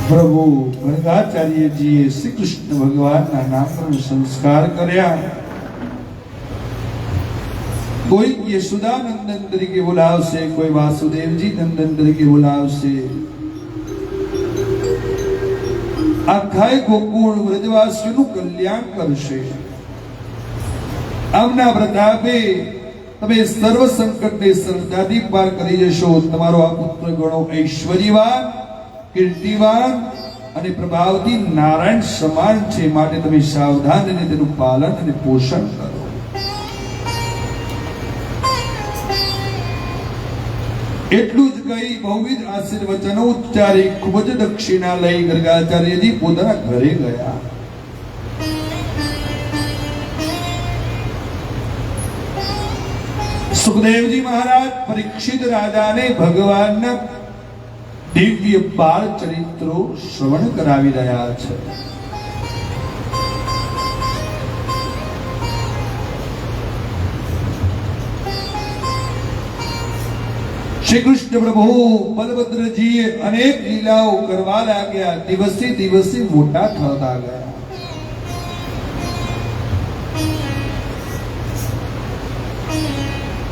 A: પ્રભુ ગર્ગાચાર્યજીએ શ્રી કૃષ્ણ ભગવાનના નામનો સંસ્કાર કર્યા. કોઈ યશોદાનંદન તરીકે બોલાવશે, કોઈ વાસુદેવજી નંદન તરીકે બોલાવશે. આખાય ગોકુળ વ્રજવાસીઓનું કલ્યાણ કરશે. આમના પ્રતાપે તમે સર્વ સંકટને સરળતાથી પાર કરી જશો. તમારો આ પુત્ર ગણો ઐશ્વર્યવાન, કીર્તિવાન અને પ્રભાવતી નારાયણ સમાન છે. માટે તમે સાવધાન અને તેનું પાલન અને પોષણ કરો. એટલું જ કહી બહુવિધ આશીર્વચનો ઉચ્ચારી ખૂબ જ દક્ષિણા લઈ ગર્ગાચાર્યજી પોતાના ઘરે ગયા. સુખદેવજી મહારાજ પરીક્ષિત રાજાને ભગવાનના દિવ્ય બાળ ચરિત્રો શ્રવણ કરાવી રહ્યા છે. શ્રી કૃષ્ણ પ્રભુ બલભદ્રજીએ અનેક લીલાઓ કરવા લાગ્યા. દિવસે દિવસે મોટા થતા ગયા.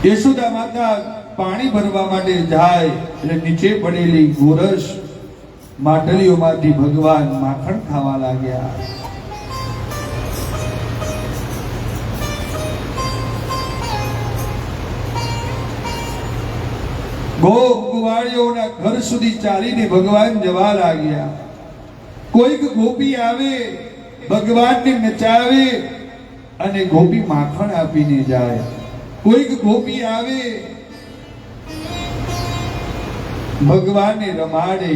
A: યશોદા માતા પાણી ભરવા માટે જાય એટલે નીચે પડેલી ગોરસ માટલીઓમાંથી ભગવાન માખણ ખાવા લાગ્યા.
C: ગોપ ગુવાળીઓના ઘર સુધી ચાલીને ભગવાન જવા લાગ્યા. કોઈક ગોપી આવે, ભગવાનને નચાવે અને ગોપી માખણ આપીને જાય. કોઈક ગોપી આવે, ભગવાનને રમાડે,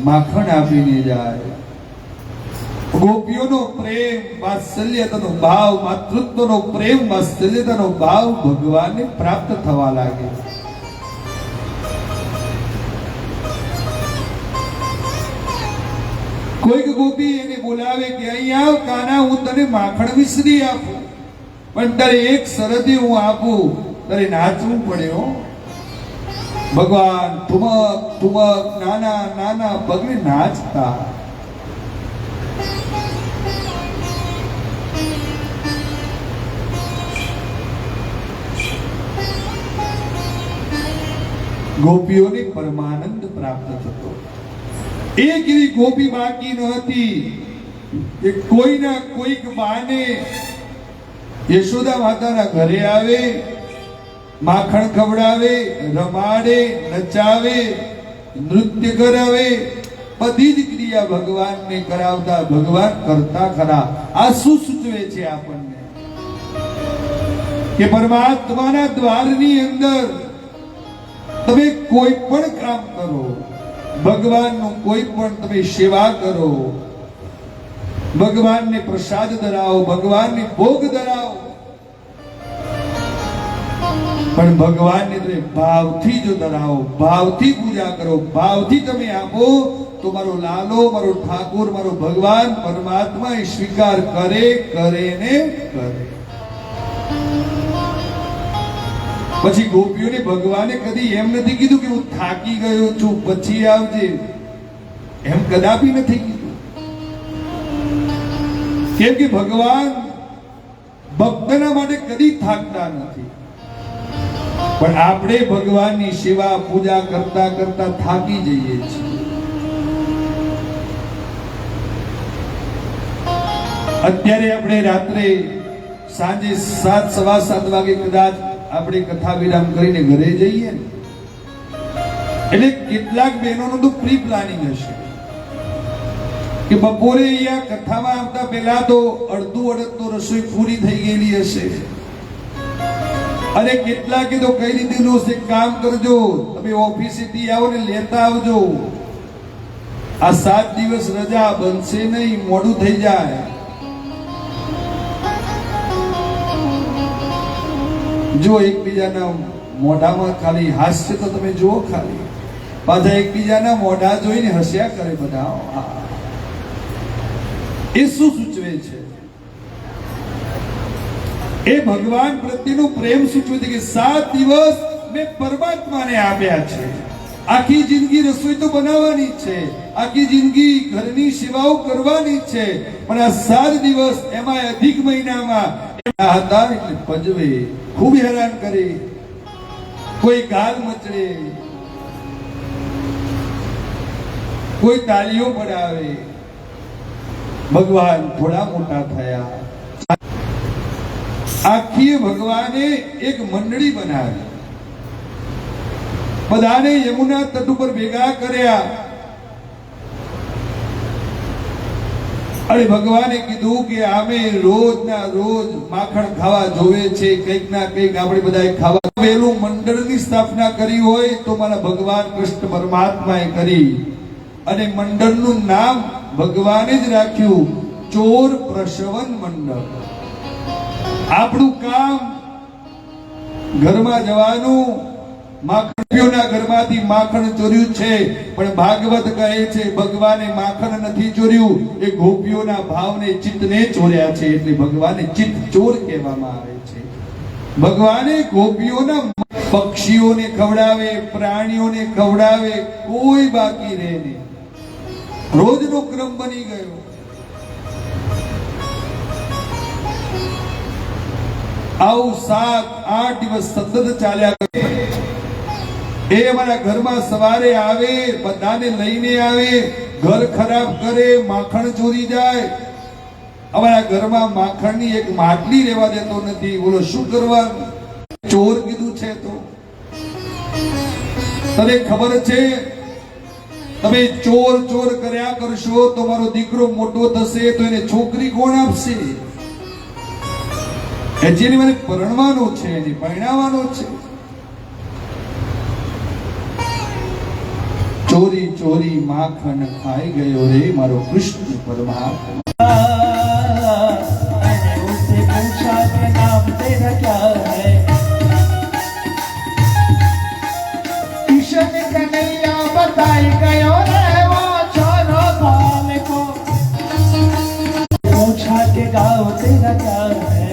C: માખણ આપીને જાય. ગોપીઓનો પ્રેમ, વાત્સલ્યતાનો ભાવ, માતૃત્વનો પ્રેમ, વાત્સલ્યતાનો ભાવ ભગવાનને પ્રાપ્ત થવા લાગે. કોઈક ગોપી એને બોલાવે કે અહીં આવ કાના, હું તને માખણ મિશ્રી આપું, પણ તારે એક શરતે હું આપું, તારે નાચવું પડે હો. ભગવાન ઠુમક ઠુમક નાના નાના પગલે નાચતા. ગોપીઓને પરમાનંદ પ્રાપ્ત થતો. એક એવી ગોપી બાકી ન હતી કે કોઈના કોઈક બાને યશોદા માતાના ઘરે આવે, માખણ ખવડાવે, રમાડે, નચાવે, નૃત્ય કરાવે, બધી જ ક્રિયા ભગવાનને કરાવતા. ભગવાન કરતા ખરા. આ શું સૂચવે છે આપણને? કે પરમાત્માના દ્વારની અંદર તમે કોઈ પણ કામ કરો, ભગવાનનું કોઈ પણ તમે સેવા કરો, ભગવાનને પ્રસાદ ધરાવો, ભગવાનને ભોગ ધરાવો, પણ ભગવાનને તમે ભાવથી જો ધરાવો, ભાવથી પૂજા કરો, ભાવથી તમે આપો, તો મારો લાલો, મારો ઠાકોર, મારો ભગવાન પરમાત્મા એ સ્વીકાર કરે ને કરે. પછી ગોપીઓને ભગવાને કદી એમ નથી કીધું કે હું થાકી ગયો છું, પછી આવજે, એમ કદાપી નથી કીધું. કેમ કે ભગવાન ભક્તના માટે કદી થાકતા નથી. પણ આપણે ભગવાનની સેવા પૂજા કરતા કરતા થાકી જઈએ છીએ. અત્યારે આપણે રાત્રે સાંજે 7, સવા 7 વાગે કદાચ આપણે કથા વિરામ કરીને ઘરે જઈએ ને, એટલે કેટલાક બહેનોનું તો પ્રી પ્લાનિંગ હશે કે બપોરે અહીંયા કથામાં આવતા પહેલા તો અડધું તો રસોઈ પૂરી થઈ ગયેલી હશે. અને કેટલાકે તો કઈ રીતેનું હશે, કામ કરજો, તમે ઓફિસેથી આવો ને લેતા આવજો, આ 7 દિવસ રજા બનશે નહીં, મોડું થઈ જાય. જો એકબીજાના મોઢામાં ખાલી હાસ્ય તો તમે જુઓ, ખાલી પાછા એકબીજાના મોઢા જોઈને હસ્યા કરે બધા. એ શું સૂચવે છે? એ ભગવાન પ્રત્યેનો પ્રેમ સૂચવે છે કે 7 દિવસ મેં પરમાત્માને આપ્યા છે. આખી જિંદગી રસોઈ તો બનાવવાની છે, આખી જિંદગી ઘરની સેવાઓ કરવાની છે, પણ આ 7 દિવસ એમાં અધિક મહિનામાં હતા એટલે પજવે, ખૂબ હેરાન કરે, કોઈ ગાલ મચડે, કોઈ તાળીઓ પડાવે. ભગવાન થોડા મોટા થયા. આખી ભગવાને એક મંડળી બનાવી, બધાને યમુના તટ ઉપર ભેગા કર્યા. અને ભગવાને કીધું કે આમે રોજના રોજ માખણ ખાવા જોવે છે, કંઈક ના કંઈક આપણે બધાએ ખાવા. પહેલું મંડળની સ્થાપના કરી હોય તો મારા ભગવાન કૃષ્ણ પરમાત્માએ કરી, અને મંડળનું નામ ભગવાને જ રાખ્યું, ચોર પ્રસવન મંડળ. આપણું કામ ઘરમાં જવાનું, માખણીઓના ઘરમાંથી માખણ ચોર્યું છે, પણ ભાગવત કહે છે ભગવાને માખણ નથી ચોર્યું, એ ગોપીઓના ભાવને, ચિત્તને ચોર્યા છે, એટલે ભગવાને ચિત્ત ચોર કહેવામાં આવે છે. ભગવાને ગોપીઓના પક્ષીઓને ખવડાવે, પ્રાણીઓને ખવડાવે, કોઈ બાકી રહે નહીં. રોજનો ક્રમ બની ગયો. આવું 7-8 દિવસ સતત ચાલ્યા કરે. એ અમારા ઘરમાં સવારે આવે, બધાને લઈને આવે, ઘર ખરાબ કરે, માખણ ચોરી જાય. અમારા ઘરમાં માખણની એક માટલી રહેવા દેતો નથી. બોલો શું કરવાનું? ચોર કીધું છે તો તને ખબર છે તમે ચોર ચોર કર્યા કરશો તો મારો દીકરો મોટો થશે તો એને છોકરી કોણ આપશે? એ જેને મને પરણવાનો છે, એને પરણાવવાનો છે. ચોરી ચોરી માખણ ખાઈ ગયો રે મારો કૃષ્ણ પરમાત્મા.
B: मैंने उससे पूछा कि नाम तेरा क्या है?
D: किशन कन्हैया बताई गयो रे वो छोरो
B: बाल को पूछा कि गाँव तेरा क्या है?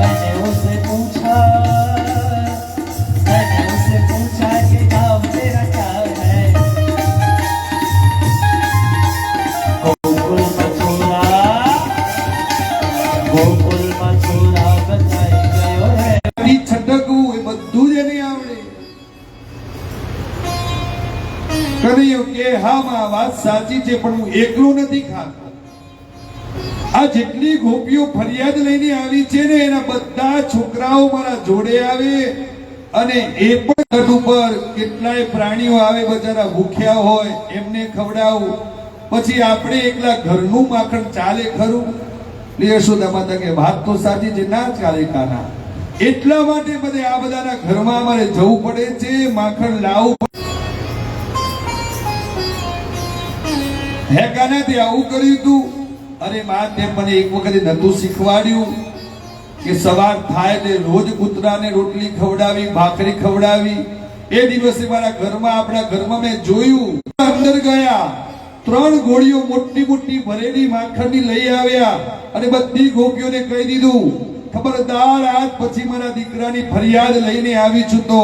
B: मैंने उससे पूछा कि गाँव तेरा क्या है? गोकुल मथुरा बताई गयो है.
C: છટકવું એ બધું જ એને આવડે. કનૈયો કે હા માં વાત સાચી છે પણ હું એકલો નથી ખાતો. આ જેટલી ગોપીઓ ફરિયાદ લઈને આવી છે ને એના બધા છોકરાઓ મારા જોડે આવે અને એ પણ તટ ઉપર કેટલાય પ્રાણીઓ આવે બચારા ભૂખ્યા હોય એમને ખવડાવું. પછી આપણે એકલા ઘરનું માખણ ચાલે ખરું? યશોદા માતા કે વાત તો સાચી છે, ના ચાલે કાના. એટલા માટે બધે આ બધાના ઘરમાં અમારે જવું પડે છે, માખણ લાવવું પડે. હે કાના તે આવું કર્યું તું? અરે માં તે મને એક વખત નતું શીખવાડ્યું કે સવાર થાય તે રોજ કૂતરાને રોટલી ખવડાવી, ભાખરી ખવડાવી. એ દિવસે મારા ઘરમાં આપણા ઘરમાં મેં જોયું, અંદર ગયા 3 ગોળીઓ મોટી મોટી ભરેલી માખણની લઈ આવ્યા અને બધી ગોપીઓને કહી દીધું ખબરદાર આજ પછી મારા દીકરાની ફરિયાદ લઈને આવી છું તો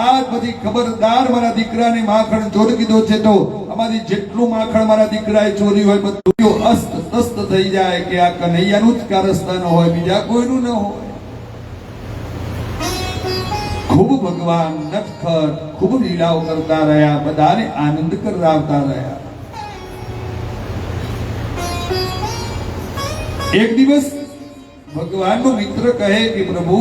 C: આજ પછી ખબરદાર મારા દીકરાને માખણ ચોરી કીધો છે તો અમારી જેટલું માખણ મારા દીકરાએ ચોરી હોય બધું અસ્ત તસ્ત થઈ જાય કે આ કનૈયાનું જ કારસ્તાન હોય, બીજા કોઈનું ન હોય. ખૂબ ભગવાન નટખટ ખૂબ લીલાઓ કરતા રહ્યા, બધાને આનંદ કરાવતા રહ્યા. એક દિવસ ભગવાનનો મિત્ર કહે કે પ્રભુ